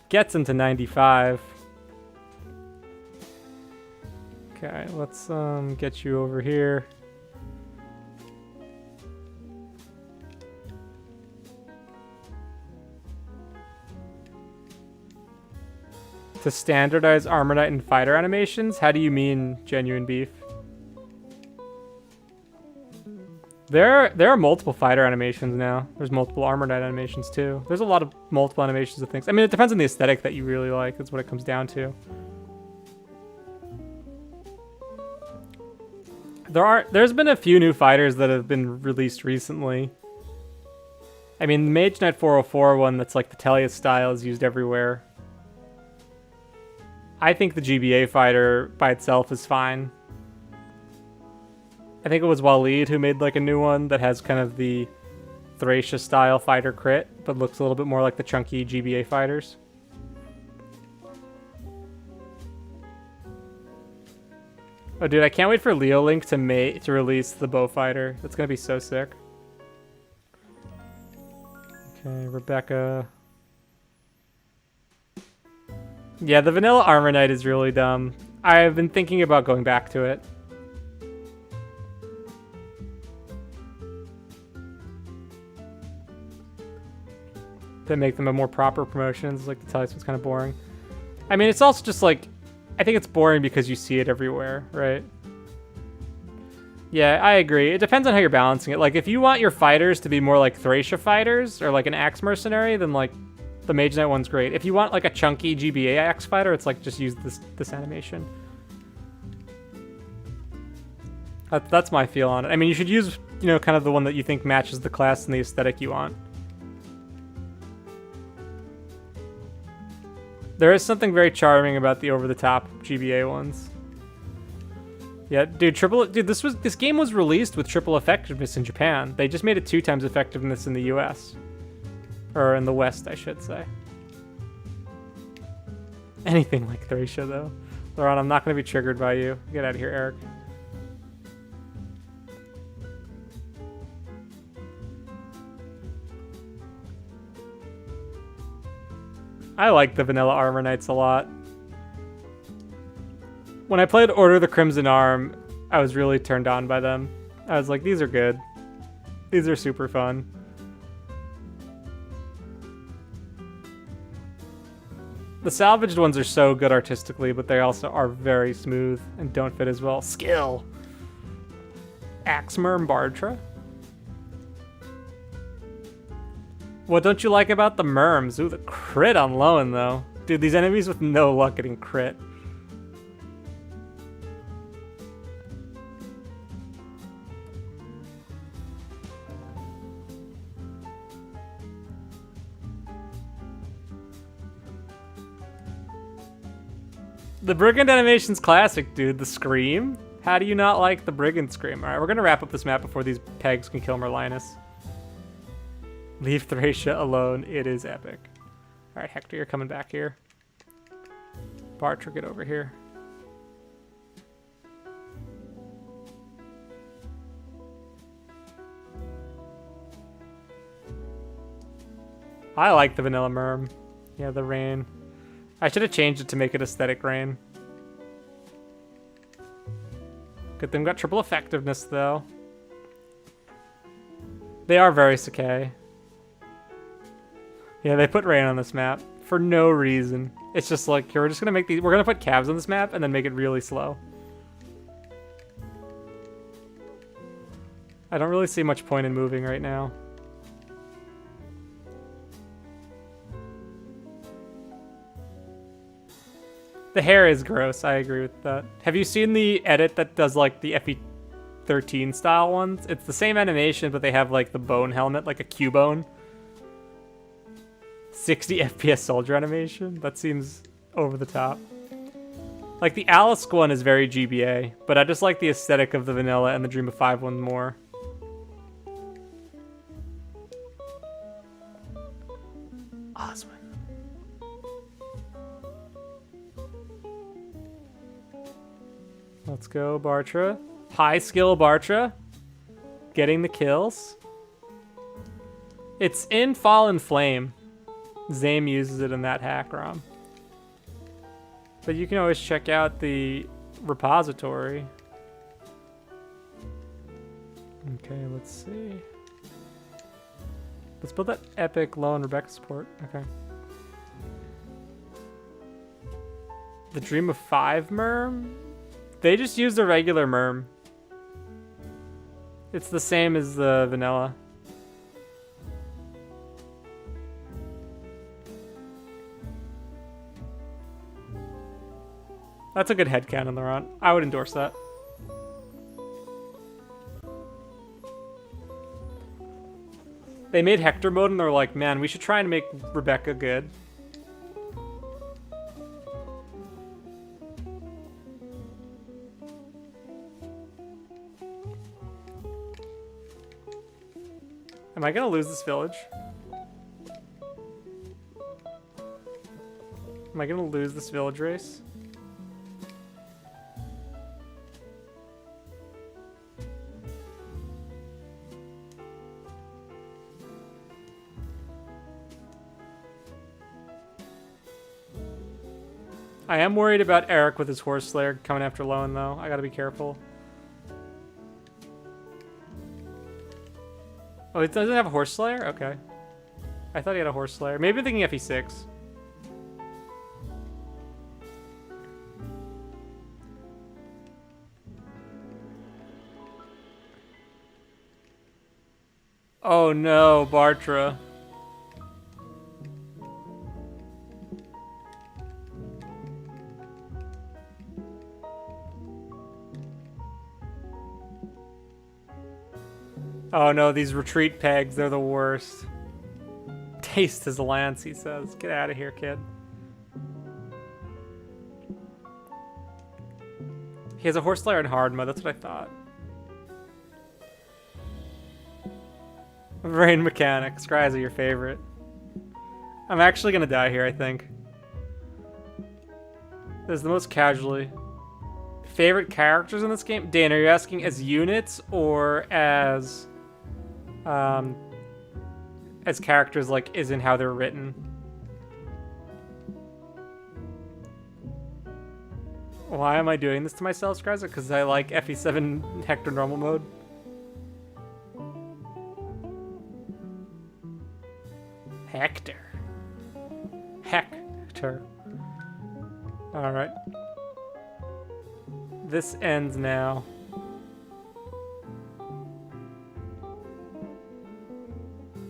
Gets him to 95. Okay, let's get you over here. To standardize Armor Knight and fighter animations? How do you mean, Genuine Beef? There are multiple fighter animations now. There's multiple Armor Knight animations too. There's a lot of multiple animations of things. I mean, it depends on the aesthetic that you really like. That's what it comes down to. There's been a few new fighters that have been released recently. I mean, the Mage Knight 404 one that's like the Telia style is used everywhere. I think the GBA fighter by itself is fine. I think it was Waleed who made like a new one that has kind of the Thracia style fighter crit, but looks a little bit more like the chunky GBA fighters. Oh, dude, I can't wait for Leo Link to release the bow fighter. That's gonna be so sick. Okay, Rebecca. Yeah, the vanilla Armor Knight is really dumb. I've been thinking about going back to it. To make them a more proper promotions, like the talisman's kind of boring. I mean, it's also just like, I think it's boring because you see it everywhere, right? Yeah, I agree. It depends on how you're balancing it. Like, if you want your fighters to be more like Thracia fighters, or like an Axe Mercenary, then like, the Mage Knight one's great. If you want like a chunky GBA Axe fighter, it's like, just use this animation. That's my feel on it. I mean, you should use, you know, kind of the one that you think matches the class and the aesthetic you want. There is something very charming about the over-the-top GBA ones. Yeah, dude, this game was released with triple effectiveness in Japan. They just made it 2 times effectiveness in the US. Or in the West, I should say. Anything like Thracia, though. Laurent, I'm not going to be triggered by you. Get out of here, Eric. I like the vanilla Armor Knights a lot. When I played Order of the Crimson Arm, I was really turned on by them. I was like, these are good. These are super fun. The salvaged ones are so good artistically, but they also are very smooth and don't fit as well. Skill! Axmer and Bartra? What don't you like about the Merms? Ooh, the crit on Lowen, though. Dude, these enemies with no luck getting crit. The Brigand animation's classic, dude. The Scream? How do you not like the Brigand Scream? Alright, we're gonna wrap up this map before these pegs can kill Merlinus. Leave Thracia alone. It is epic. Alright, Hector, you're coming back here. Bartra, get over here. I like the vanilla Merm. Yeah, the rain. I should have changed it to make it aesthetic rain. Good thing we got triple effectiveness, though. They are very Sakai. Yeah, they put rain on this map for no reason. It's just like, here, we're just gonna make these. We're gonna put cabs on this map and then make it really slow. I don't really see much point in moving right now. The hair is gross. I agree with that. Have you seen the edit that does like the FE13 style ones? It's the same animation, but they have like the bone helmet, like a Cubone. 60 FPS soldier animation? That seems over the top. Like the Alice one is very GBA, but I just like the aesthetic of the vanilla and the Dream of Five one more. Oswin. Let's go, Bartra. High skill Bartra. Getting the kills. It's in Fallen Flame. Zame uses it in that hack ROM. But you can always check out the repository. Okay, let's see. Let's build that epic Low and Rebecca support. Okay. The Dream of Five Merm? They just use the regular Merm. It's the same as the vanilla. That's a good headcanon, Laurent. I would endorse that. They made Hector mode and they're like, man, we should try and make Rebecca good. I gonna lose this village? Am I gonna lose this village race? I am worried about Eric with his horse slayer coming after Lowen, though. I gotta be careful. Oh, it doesn't have a horse slayer? Okay. I thought he had a horse slayer. Maybe I'm thinking FE6. Oh no, Bartra. Oh no, these retreat pegs, they're the worst. Taste his lance, he says. Get out of here, kid. He has a horse slayer in hard mode, that's what I thought. Rain mechanic. Scries are your favorite. I'm actually gonna die here, I think. This is the most casually. Favorite characters in this game? Dan, are you asking as units or as characters, like, is in how they're written? Why am I doing this to myself, Scries? Because I like FE7 Hector normal mode. Hector. Hector. Alright. This ends now.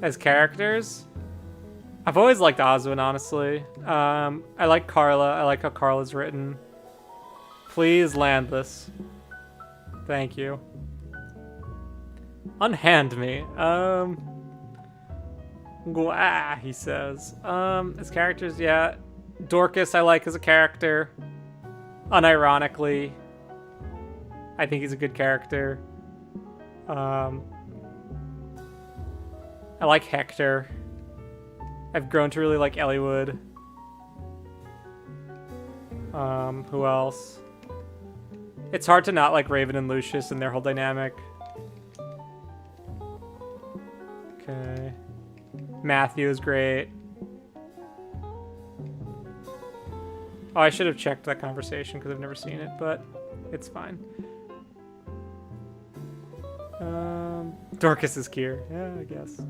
As characters? I've always liked Oswin, honestly. I like Carla. I like how Carla's written. Please land this. Thank you. Unhand me. Gwah, he says. As characters, yeah. Dorcas I like as a character. Unironically. I think he's a good character. I like Hector. I've grown to really like Eliwood. Who else? It's hard to not like Raven and Lucius and their whole dynamic. Okay. Matthew is great. Oh, I should have checked that conversation because I've never seen it, but it's fine. Dorcas is Kier. Yeah, I guess.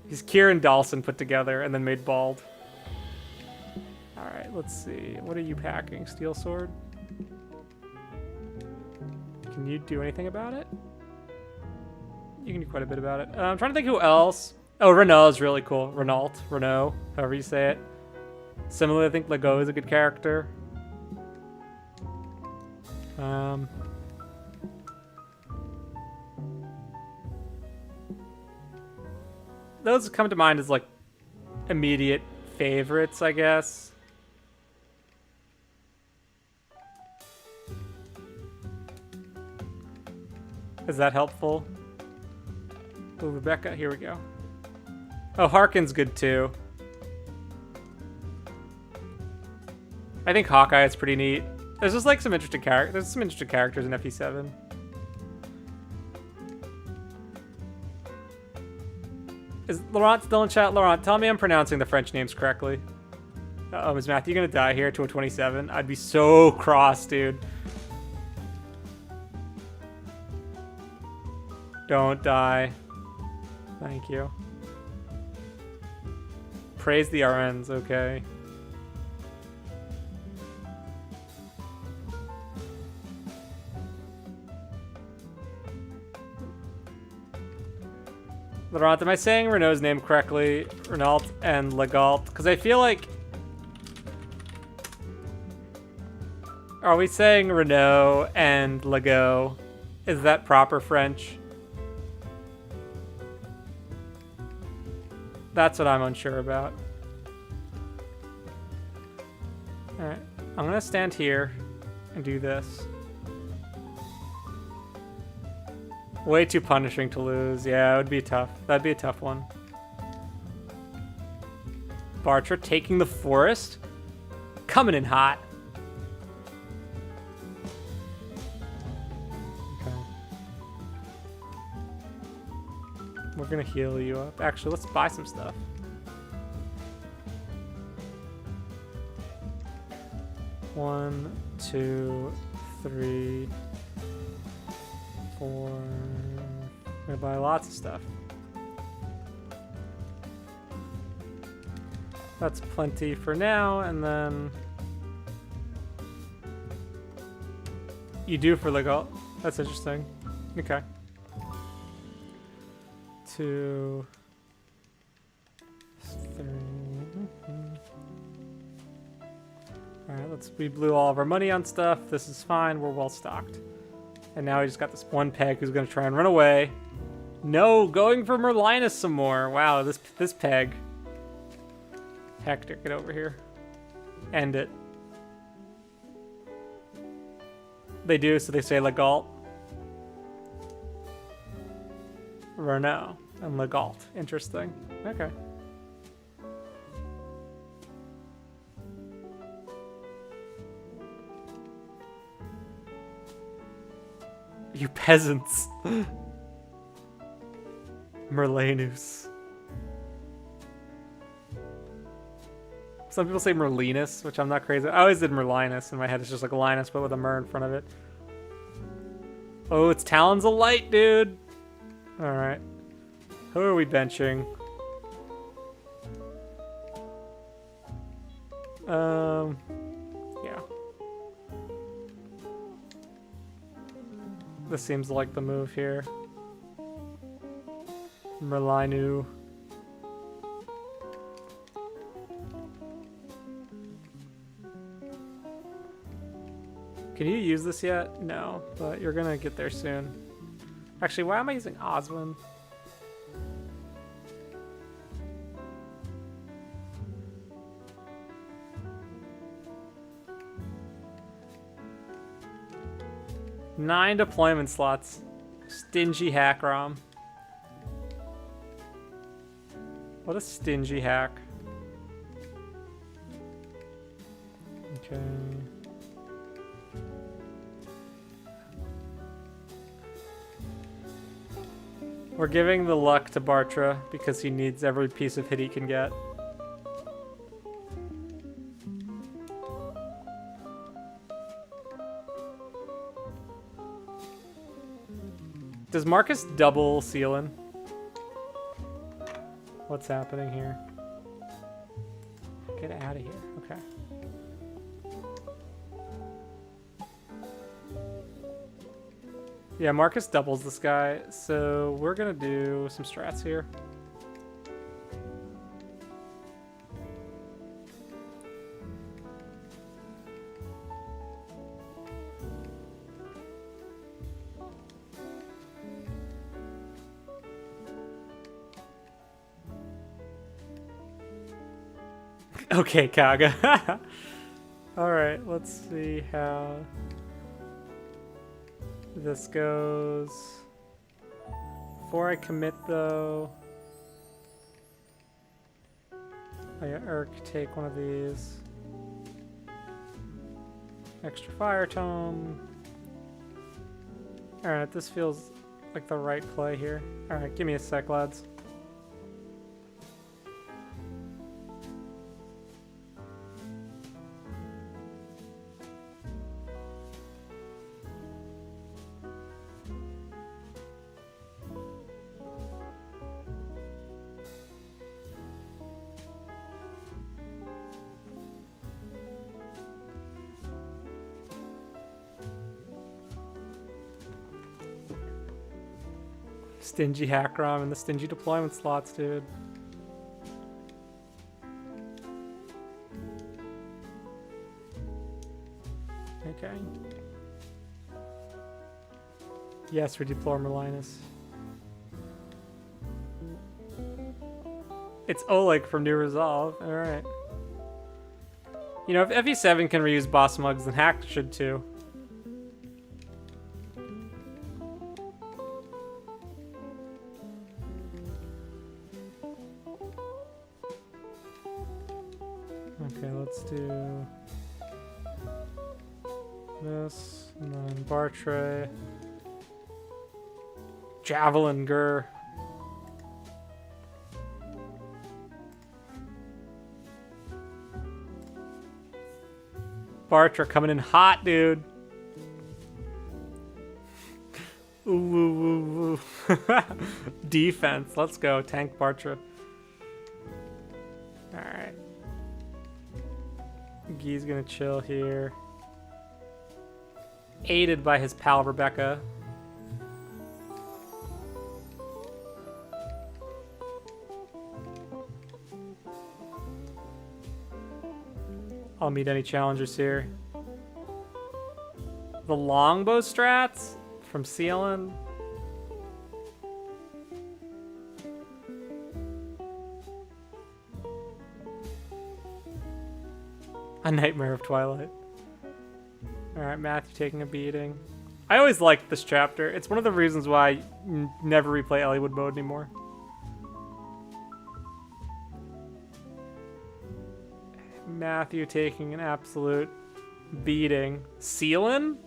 He's Kier and Dawson put together and then made bald. Alright, let's see. What are you packing? Steel sword? Can you do anything about it? You can do quite a bit about it. I'm trying to think who else. Oh, Renault is really cool. Renault, however you say it. Similarly, I think Legault is a good character. Those come to mind as like immediate favorites, I guess. Is that helpful? Oh, Rebecca, here we go. Oh, Harkin's good too. I think Hawkeye is pretty neat. There's just like some interesting characters. There's some interesting characters in FE7. Is Laurent still in chat? Laurent, tell me I'm pronouncing the French names correctly. Uh-oh, is Matthew gonna die here to a 27? I'd be so cross, dude. Don't die. Thank you. Praise the RNs, okay. Laurent, am I saying Renault's name correctly? Renault and Legault? Because I feel like... Are we saying Renault and Legault? Is that proper French? That's what I'm unsure about. Alright, I'm gonna stand here and do this. Way too punishing to lose. Yeah, it would be tough. That'd be a tough one. Bartra taking the forest. Coming in hot. Okay. We're gonna heal you up. Actually, let's buy some stuff. One, two, three, four. I'm gonna buy lots of stuff. That's plenty for now, and then you do for legal. That's interesting. Okay. 2, 3. Alright, we blew all of our money on stuff. This is fine. We're well stocked. And now we just got this one peg who's gonna try and run away. No, going for Merlinus some more. Wow, this peg. Hector, get over here. End it. They do, so they say Legalt. Renault and Legalt. Interesting. Okay. You peasants. Merlinus. Some people say Merlinus, which I'm not crazy. I always did Merlinus in my head. It's just like Linus, but with a mer in front of it. Oh, it's Talons of Light, dude. Alright. Who are we benching? Yeah. This seems like the move here. Merlinu. Can you use this yet? No, but you're gonna get there soon. Actually, why am I using Oswin? Nine deployment slots. Stingy hack ROM. What a stingy hack. Okay. We're giving the luck to Bartra because he needs every piece of hit he can get. Does Marcus double Sealan? What's happening here? Get out of here. Okay. Yeah, Marcus doubles this guy, so we're gonna do some strats here. Okay, Kaga. Alright, let's see how this goes. Before I commit, though, I got Urk take one of these. Extra fire tome. Alright, this feels like the right play here. Alright, give me a sec, lads. Stingy hack ROM and the stingy deployment slots, dude. Okay. Yes, redeploy Merlinus. It's Oleg from New Resolve. Alright. You know, if FE7 can reuse boss mugs, then Hack should too. Okay, let's do this, and then Bartray. Javelin Gur. Bartra coming in hot, dude. Ooh, ooh, ooh, ooh. Defense. Let's go. Tank Bartra. Alright. Guy's gonna chill here. Aided by his pal Rebecca. I'll meet any challengers here. The longbow strats from Sealand. A Nightmare of Twilight. Alright, Matthew taking a beating. I always liked this chapter. It's one of the reasons why I never replay Elliewood mode anymore. Matthew taking an absolute beating. Sealand?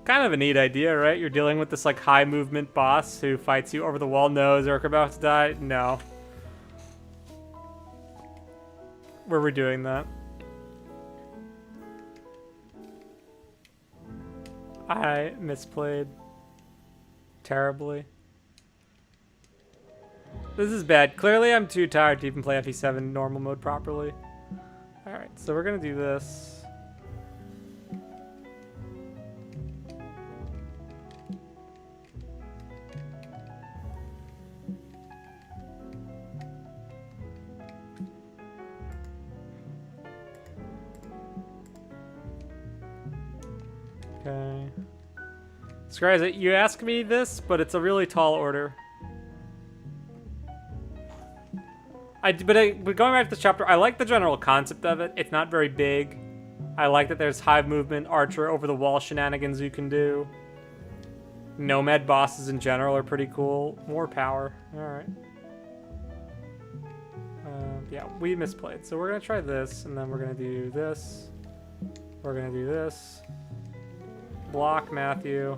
Kind of a neat idea, right? You're dealing with this like high movement boss who fights you over the wall. No, is Urk about to die? No. Where we're doing that. I misplayed terribly. This is bad. Clearly I'm too tired to even play FE7 normal mode properly. Alright, so we're gonna do this. Okay. Scries, you ask me this, but it's a really tall order. But going back to this chapter, I like the general concept of it. It's not very big. I like that there's high movement, archer over the wall shenanigans you can do. Nomad bosses in general are pretty cool. More power. Alright. Yeah, we misplayed. So we're going to try this, and then we're going to do this. We're going to do this. Block Matthew.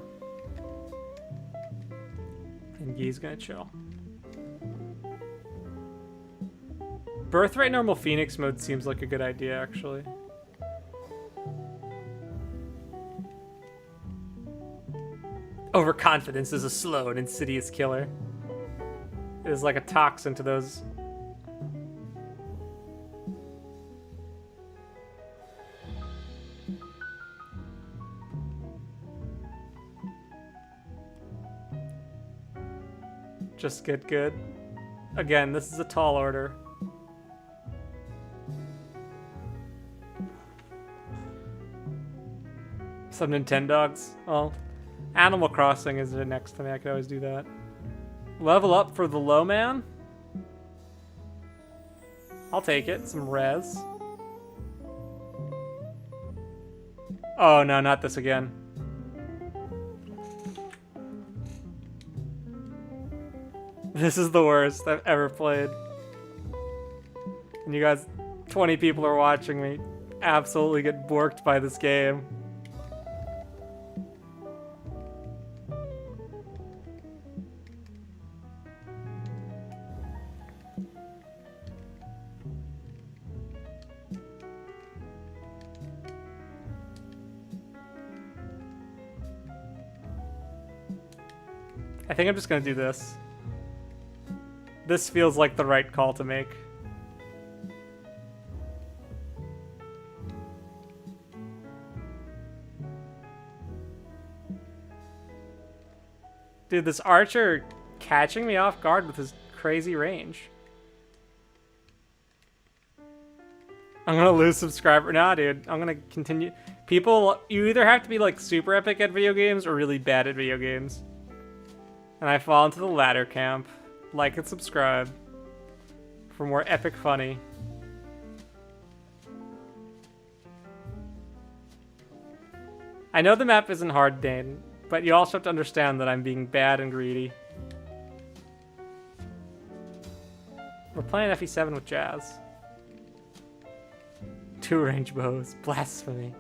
And Guy's going to chill. Birthright normal Phoenix mode seems like a good idea, actually. Overconfidence is a slow and insidious killer. It is like a toxin to those. Just get good. Again, this is a tall order. Some Nintendogs. Oh, Animal Crossing is the next thing. I could always do that. Level up for the low man. I'll take it. Some res. Oh no, not this again. This is the worst I've ever played. And you guys, 20 people are watching me absolutely get borked by this game. I think I'm just gonna do this. This feels like the right call to make. Dude, this archer catching me off guard with his crazy range. I'm gonna lose subscriber. Nah, dude. I'm gonna continue. People, you either have to be like super epic at video games or really bad at video games. And I fall into the latter camp. Like and subscribe for more epic funny. I know the map isn't hard, Dane, but you also have to understand that I'm being bad and greedy. We're playing FE7 with Jazz. 2 range bows. Blasphemy.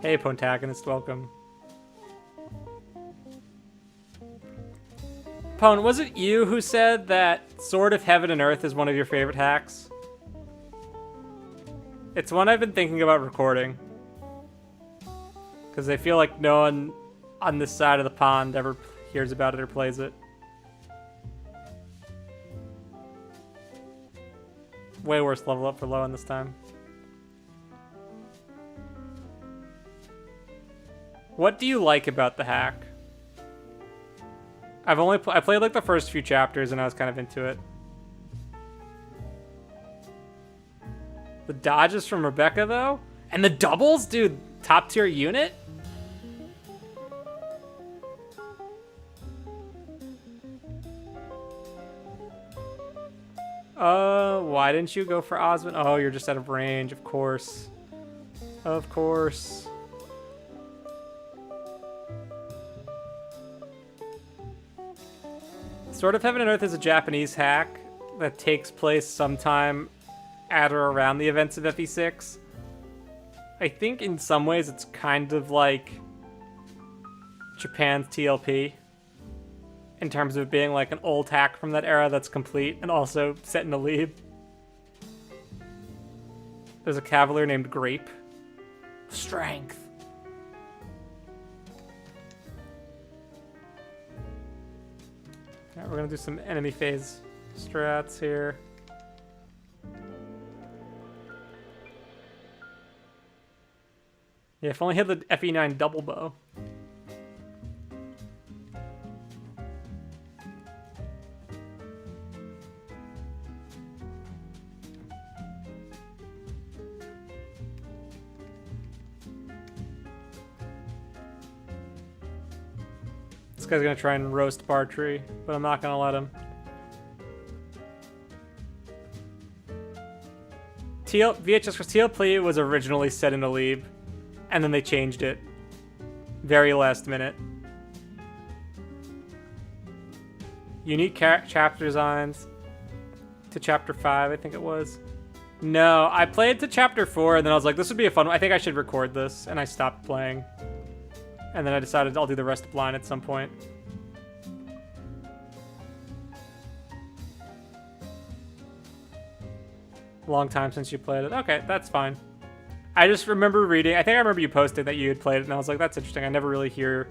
Hey, Pontagonist, welcome. Pone, was it you who said that Sword of Heaven and Earth is one of your favorite hacks? It's one I've been thinking about recording. Because I feel like no one on this side of the pond ever hears about it or plays it. Way worse level up for Lowen this time. What do you like about the hack? I played like the first few chapters and I was kind of into it. The dodges from Rebecca though? And the doubles? Dude, top tier unit? Why didn't you go for Osmond? Oh, you're just out of range, of course. Of course. Sword of Heaven and Earth is a Japanese hack that takes place sometime at or around the events of FE6. I think in some ways it's kind of like Japan's TLP in terms of being like an old hack from that era that's complete and also set in a lead. There's a cavalier named Grape. Strength. Alright, we're gonna do some enemy phase strats here. Yeah, if only had the FE9 double bow. This guy's gonna try and roast Bartree, but I'm not gonna let him. VHS TLP was originally set in Alib, and then they changed it. Very last minute. Unique chapter designs to chapter 5, I think it was. No, I played to chapter 4, and then I was like, this would be a fun one. I think I should record this, and I stopped playing. And then I decided I'll do the rest blind at some point. Long time since you played it. Okay, that's fine. I just remember reading, I think I remember you posted that you had played it, and I was like, that's interesting. I never really hear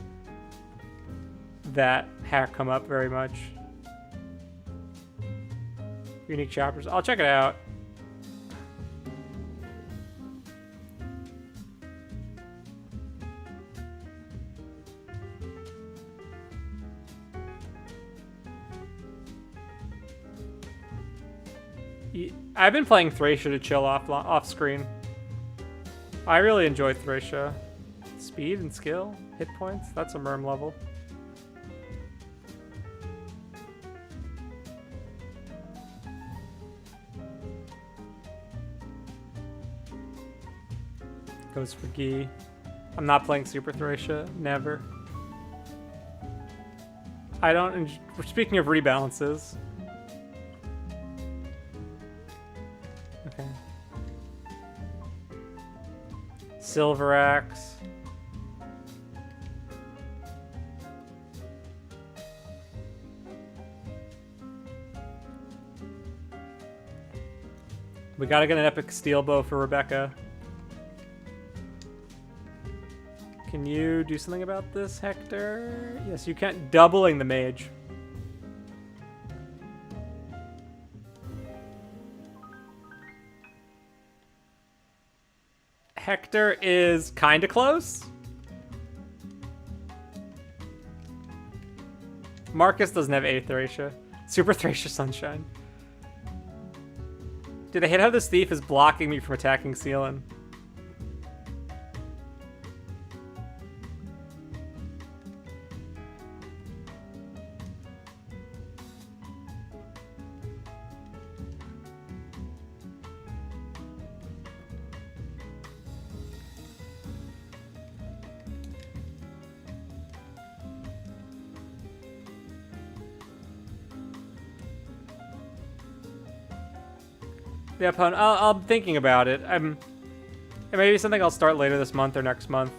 that hack come up very much. Unique chapters. I'll check it out. I've been playing Thracia to chill off screen. I really enjoy Thracia. Speed and skill, hit points, that's a Merm level. Goes for Gi. I'm not playing Super Thracia, never. I don't, speaking of rebalances. Okay. Silver Axe. We gotta get an epic steel bow for Rebecca. Can you do something about this, Hector? Yes, you can. Doubling the mage. Hector is kind of close. Marcus doesn't have A Thracia. Super Thracia Sunshine. Dude, I hate how this thief is blocking me from attacking Sealan. The opponent. I'm thinking about it. It may be something I'll start later this month or next month.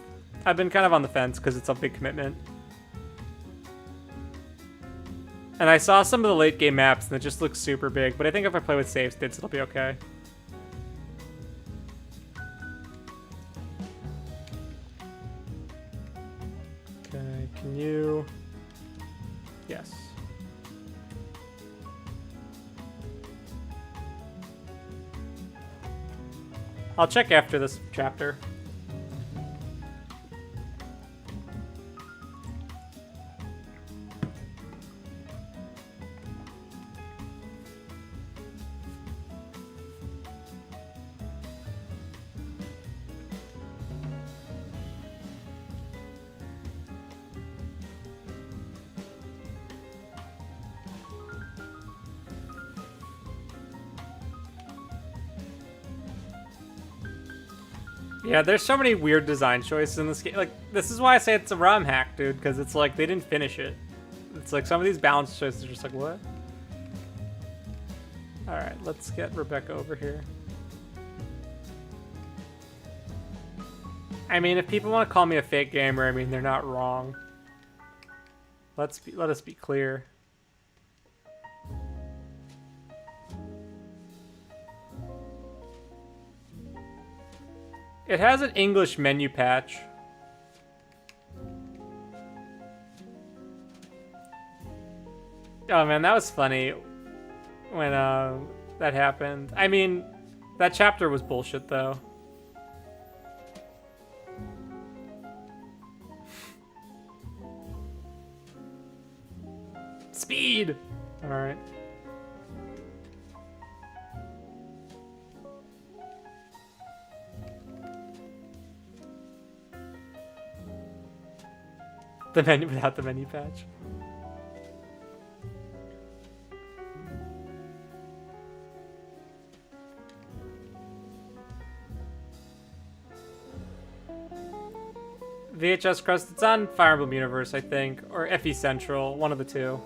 I've been kind of on the fence because it's a big commitment. And I saw some of the late game maps and it just looks super big, but I think if I play with save states, it'll be okay. Okay, can you... Yes. I'll check after this chapter. Yeah, there's so many weird design choices in this game. Like, this is why I say it's a ROM hack, dude, because it's like they didn't finish it. It's like some of these balance choices are just like, what? Alright, let's get Rebecca over here. I mean, if people want to call me a fake gamer, I mean, they're not wrong. Let us be clear. It has an English menu patch. Oh man, that was funny when that happened. I mean, that chapter was bullshit though. Speed! Alright. The menu without the menu patch. VHS Crust, it's on Fire Emblem Universe, I think, or FE Central, one of the two.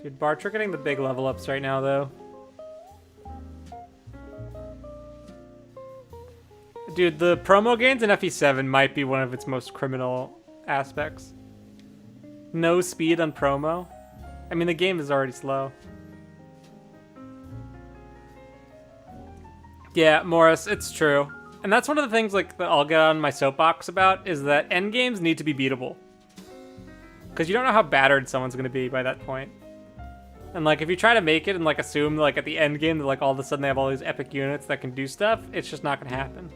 Dude, Bart, you're getting the big level ups right now, though. Dude, the promo gains in FE7 might be one of its most criminal aspects. No speed on promo. I mean, the game is already slow. Yeah, Morris, it's true. And that's one of the things like that I'll get on my soapbox about is that endgames need to be beatable. Because you don't know how battered someone's going to be by that point. And like, if you try to make it and like assume like at the end game that like all of a sudden they have all these epic units that can do stuff, it's just not going to happen.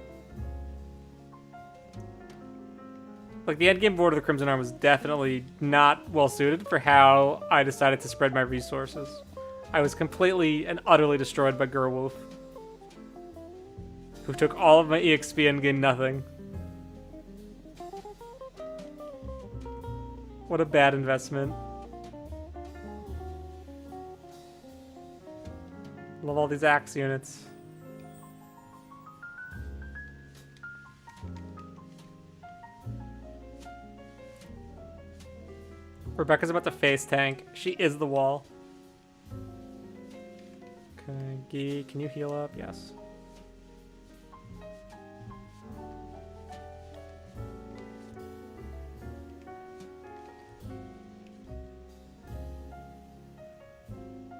Like, the endgame board of the Crimson Arm was definitely not well suited for how I decided to spread my resources. I was completely and utterly destroyed by Gerwolf, who took all of my EXP and gained nothing. What a bad investment. Love all these axe units. Rebecca's about to face tank. She is the wall. Okay, Gee, can you heal up? Yes.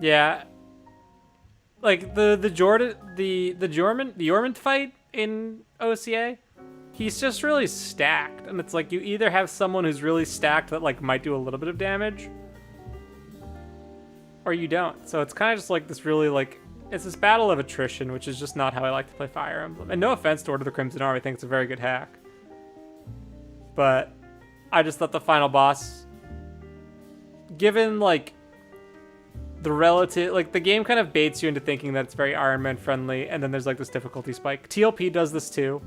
Yeah. Like the Jormund fight in OCA, he's just really stacked, and it's like you either have someone who's really stacked that like might do a little bit of damage, or you don't. So it's kind of just like this really like it's this battle of attrition, which is just not how I like to play Fire Emblem. And no offense to Order of the Crimson Arm, I think it's a very good hack, but I just thought the final boss, given like the relative, like the game kind of baits you into thinking that it's very Iron Man friendly, and then there's like this difficulty spike. TLP does this too.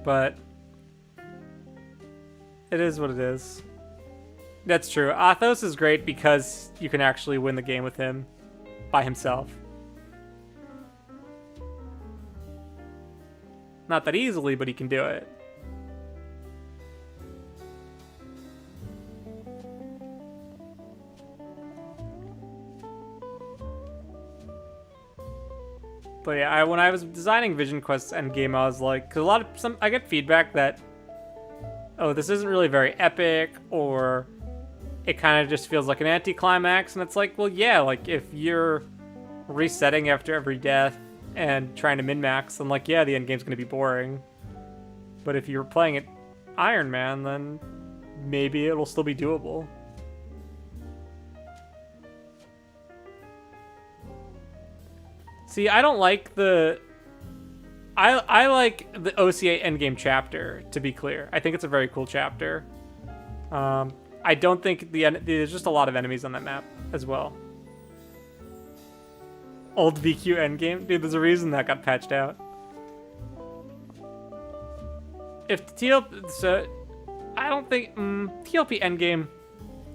But it is what it is. That's true. Athos is great because you can actually win the game with him by himself. Not that easily, but he can do it. But yeah, when I was designing Vision Quest's endgame, I was like, because I get feedback that, oh, this isn't really very epic, or it kind of just feels like an anticlimax, and it's like, well, yeah, like if you're resetting after every death and trying to min-max, then like, yeah, the endgame's gonna be boring. But if you're playing it Iron Man, then maybe it'll still be doable. See, I don't like the... I like the OCA endgame chapter, to be clear. I think it's a very cool chapter. I don't think there's just a lot of enemies on that map as well. Old VQ endgame? Dude, there's a reason that got patched out. If TLP... So, I don't think... TLP endgame...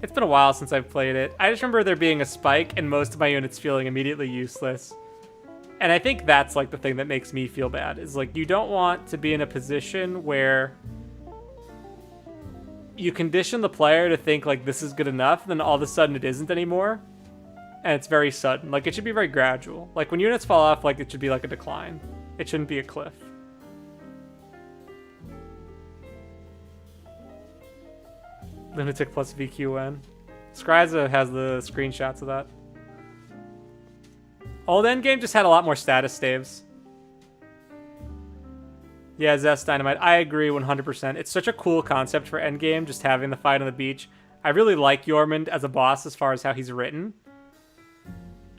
It's been a while since I've played it. I just remember there being a spike and most of my units feeling immediately useless. And I think that's like the thing that makes me feel bad. Is like, you don't want to be in a position where you condition the player to think like this is good enough, then all of a sudden it isn't anymore. And it's very sudden. Like, it should be very gradual. Like, when units fall off, like, it should be like a decline. It shouldn't be a cliff. Lunatic plus VQN. Skryza has the screenshots of that. Old endgame just had a lot more status staves. Yeah, Zest Dynamite. I agree 100%. It's such a cool concept for endgame, just having the fight on the beach. I really like Yormund as a boss as far as how he's written.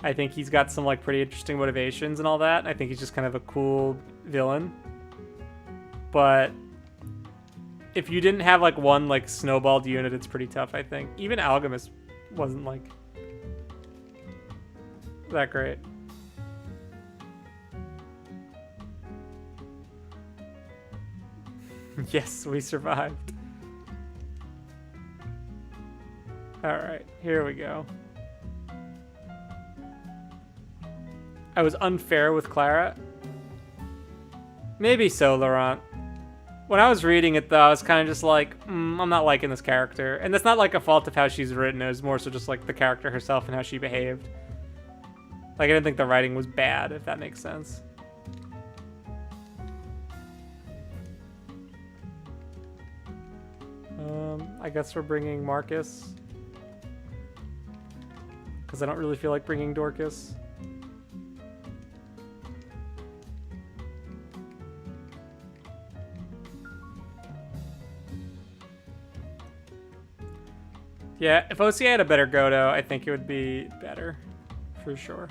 I think he's got some like pretty interesting motivations and all that. I think he's just kind of a cool villain. But if you didn't have like one like snowballed unit, it's pretty tough, I think. Even Alchemist wasn't like that great. Yes, we survived. Alright, here we go. I was unfair with Clara. Maybe so, Laurent. When I was reading it, though, I was kind of just like, I'm not liking this character. And that's not like a fault of how she's written. It was more so just like the character herself and how she behaved. Like, I didn't think the writing was bad, if that makes sense. I guess we're bringing Marcus. Because I don't really feel like bringing Dorcas. Yeah, if OCA had a better Godo, I think it would be better. For sure.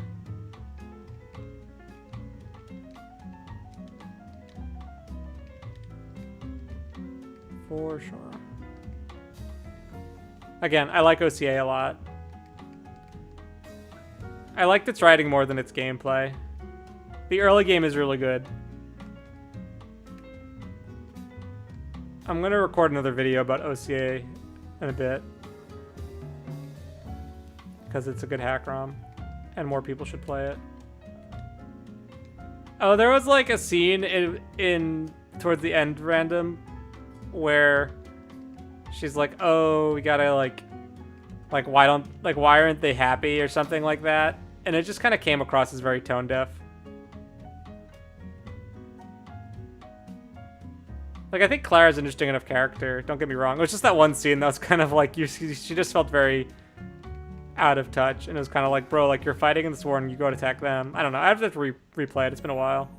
For sure. Again, I like OCA a lot. I liked its writing more than its gameplay. The early game is really good. I'm gonna record another video about OCA in a bit. Because it's a good hack ROM. And more people should play it. Oh, there was like a scene in towards the end random where she's like, oh, we gotta like why aren't they happy or something like that, and it just kind of came across as very tone deaf. Like, I think Clara's an interesting enough character, don't get me wrong. It was just that one scene that was kind of like, she just felt very out of touch, and it was kind of like, bro, like, you're fighting in this war and you go to attack them. I don't know, I have to replay it, it's been a while.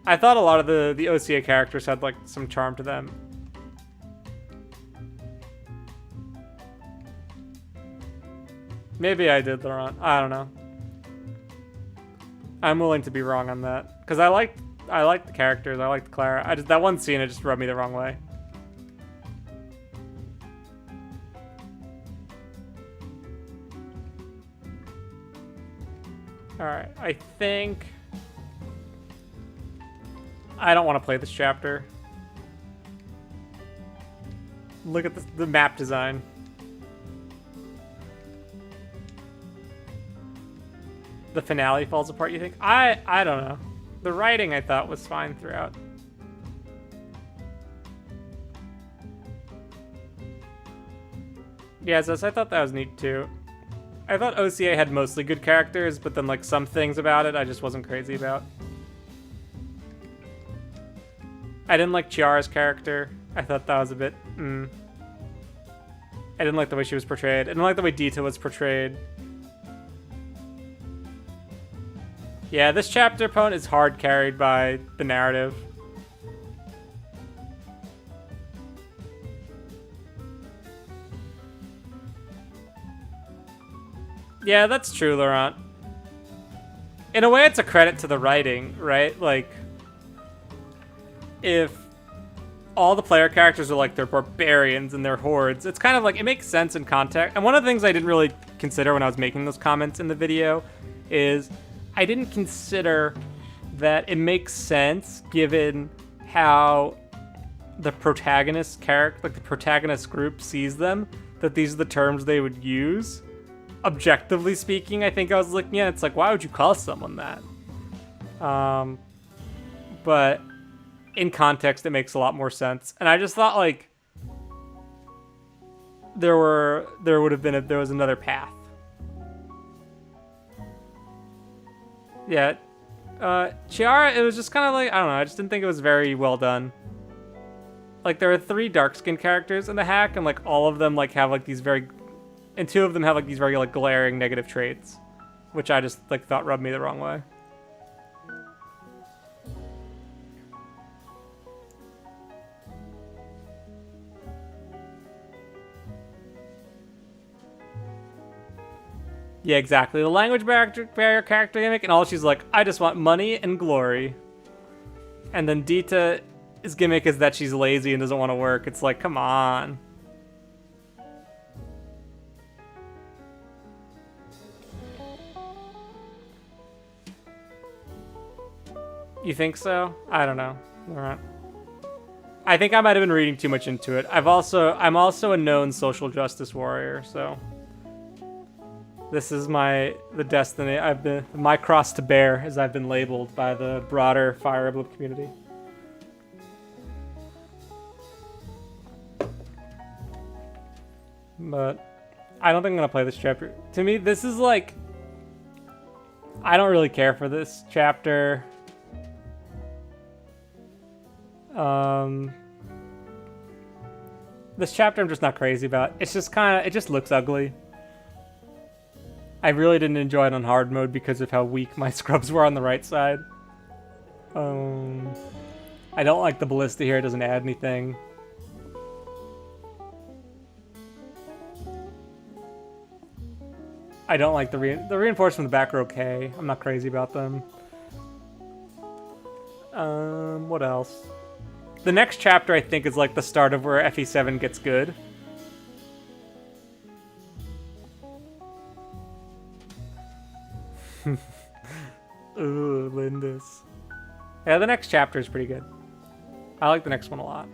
I thought a lot of the OCA characters had like some charm to them. Maybe I did, Laurent. I don't know. I'm willing to be wrong on that. Because I liked the characters, I liked Clara. That one scene, it just rubbed me the wrong way. Alright, I think I don't want to play this chapter. Look at the map design. The finale falls apart, you think? I don't know. The writing I thought was fine throughout. Yeah, Zess, I thought that was neat too. I thought OCA had mostly good characters, but then like some things about it I just wasn't crazy about. I didn't like Chiara's character. I thought that was a bit, I didn't like the way she was portrayed. I didn't like the way Dita was portrayed. Yeah, this chapter opponent is hard carried by the narrative. Yeah, that's true, Laurent. In a way, it's a credit to the writing, right? Like, if all the player characters are like they're barbarians and they're hordes, it's kind of like, it makes sense in context. And one of the things I didn't really consider when I was making those comments in the video is I didn't consider that it makes sense given how the protagonist character, like the protagonist group sees them, that these are the terms they would use. Objectively speaking, I think I was looking at it, it's like, why would you call someone that? But in context, it makes a lot more sense. And I just thought like there was another path. Yeah, Chiara, it was just kind of like, I don't know, I just didn't think it was very well done. Like there are 3 dark-skinned characters in the hack, and like all of them like have like these very, and 2 of them have like these very like glaring negative traits, which I just like thought rubbed me the wrong way. Yeah, exactly. The language barrier character gimmick, and all she's like, I just want money and glory. And then Dita's gimmick is that she's lazy and doesn't want to work. It's like, come on. You think so? I don't know. All right. I think I might have been reading too much into it. I'm also a known social justice warrior, so this is the destiny my cross to bear, as I've been labeled by the broader Fire Emblem community. But I don't think I'm gonna play this chapter. To me, this is like, I don't really care for this chapter. This chapter I'm just not crazy about. It's just it just looks ugly. I really didn't enjoy it on hard mode because of how weak my scrubs were on the right side. I don't like the ballista here, it doesn't add anything. I don't like the reinforcements in the back are okay. I'm not crazy about them. What else? The next chapter, I think, is like the start of where FE7 gets good. Ooh, Lindis. Yeah, the next chapter is pretty good. I like the next one a lot.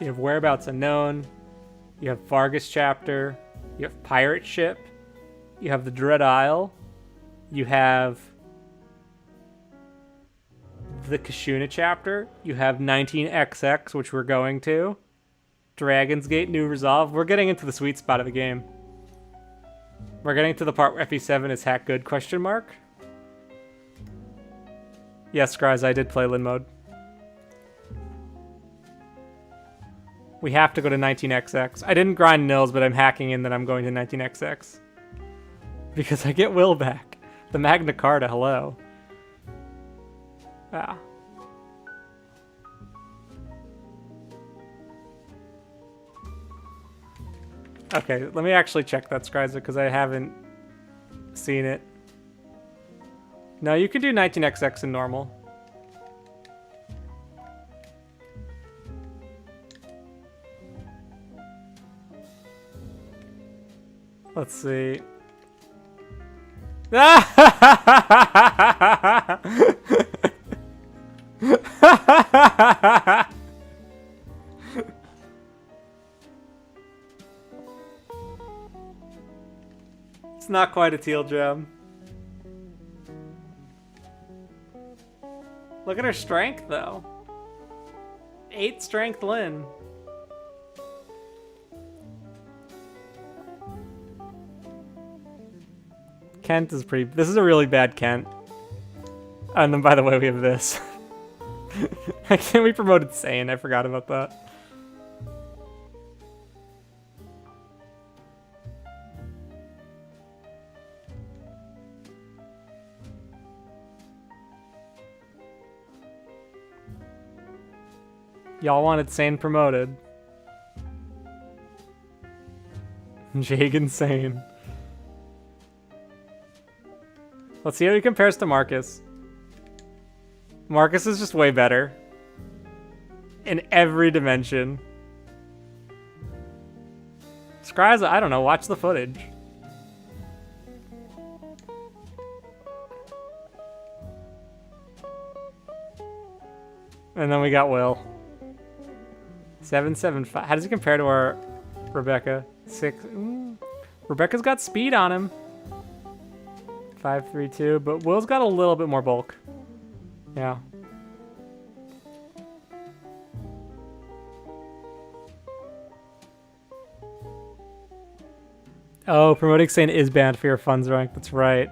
You have Whereabouts Unknown. You have Vargas chapter. You have Pirate Ship. You have the Dread Isle. You have the Kashuna chapter. You have 19XX, which we're going to. Dragon's Gate, New Resolve. We're getting into the sweet spot of the game. We're getting to the part where FE7 is hack good, question mark. Yes, Scries, I did play Lin mode. We have to go to 19XX. I didn't grind nils, but I'm hacking in that I'm going to 19XX. Because I get Will back. The Magna Carta, hello. Ah. Okay, let me actually check that, Scriza, because I haven't seen it. No, you can do 19XX in normal. Let's see. It's not quite a teal gem. Look at her strength, though. 8 strength Lynn. Kent is pretty... This is a really bad Kent. And then, by the way, we have this. We promoted Sane. I forgot about that. Y'all wanted Sane promoted. Jagan Sane. Let's see how he compares to Marcus. Marcus is just way better. In every dimension. Scryza, I don't know, watch the footage. And then we got Will. 775. How does he compare to our Rebecca? 6. Ooh. Rebecca's got speed on him. 532, but Will's got a little bit more bulk. Yeah. Oh, promoting Sane is banned for your funds rank. That's right.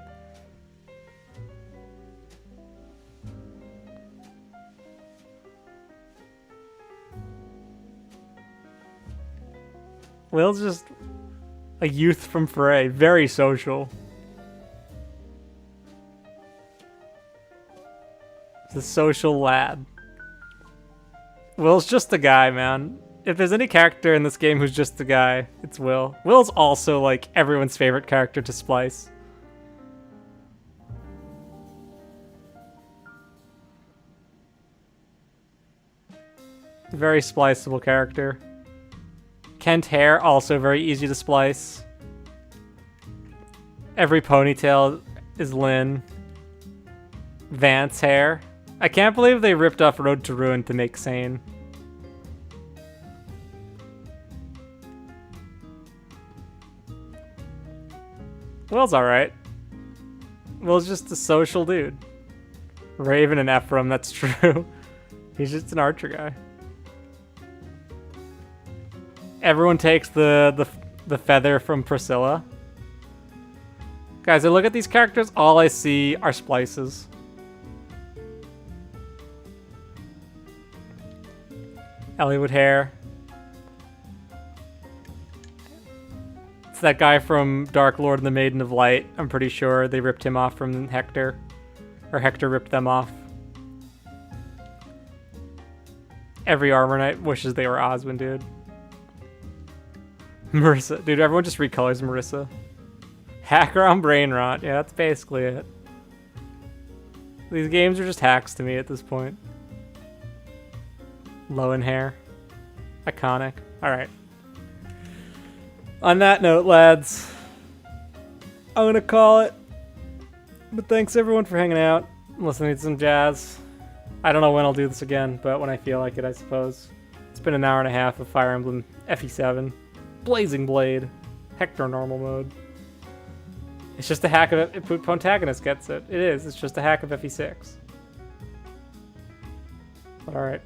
Will's just a youth from Foray. Very social. The social lad. Will's just a guy, man. If there's any character in this game who's just a guy, it's Will. Will's also, like, everyone's favorite character to splice. Very spliceable character. Kent Hair, also very easy to splice. Every ponytail is Lynn. Vance Hair. I can't believe they ripped off Road to Ruin to make Sane. Will's alright. Will's just a social dude. Raven and Ephraim, that's true. He's just an archer guy. Everyone takes the feather from Priscilla. Guys, I look at these characters, all I see are splices. Elliowood Hair. It's that guy from Dark Lord and the Maiden of Light. I'm pretty sure they ripped him off from Hector. Or Hector ripped them off. Every Armor Knight wishes they were Oswin, dude. Marissa. Dude, everyone just recolors Marissa. Hacker on Brain Rot. Yeah, that's basically it. These games are just hacks to me at this point. Low in hair. Iconic. Alright. On that note, lads, I'm gonna call it. But thanks everyone for hanging out, listening to some jazz. I don't know when I'll do this again, but when I feel like it, I suppose. It's been an hour and a half of Fire Emblem FE7. Blazing Blade. Hector normal mode. It's just a hack of it. Pontagonist gets it. It is. It's just a hack of FE6. But alright.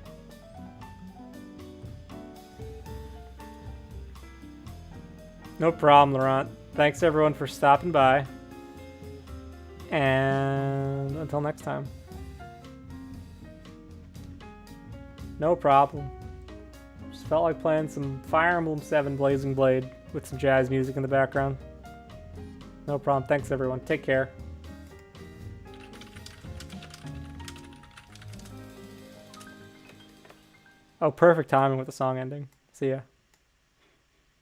No problem, Laurent. Thanks everyone for stopping by. And until next time. No problem. Just felt like playing some Fire Emblem 7 Blazing Blade with some jazz music in the background. No problem. Thanks everyone. Take care. Oh, perfect timing with the song ending. See ya.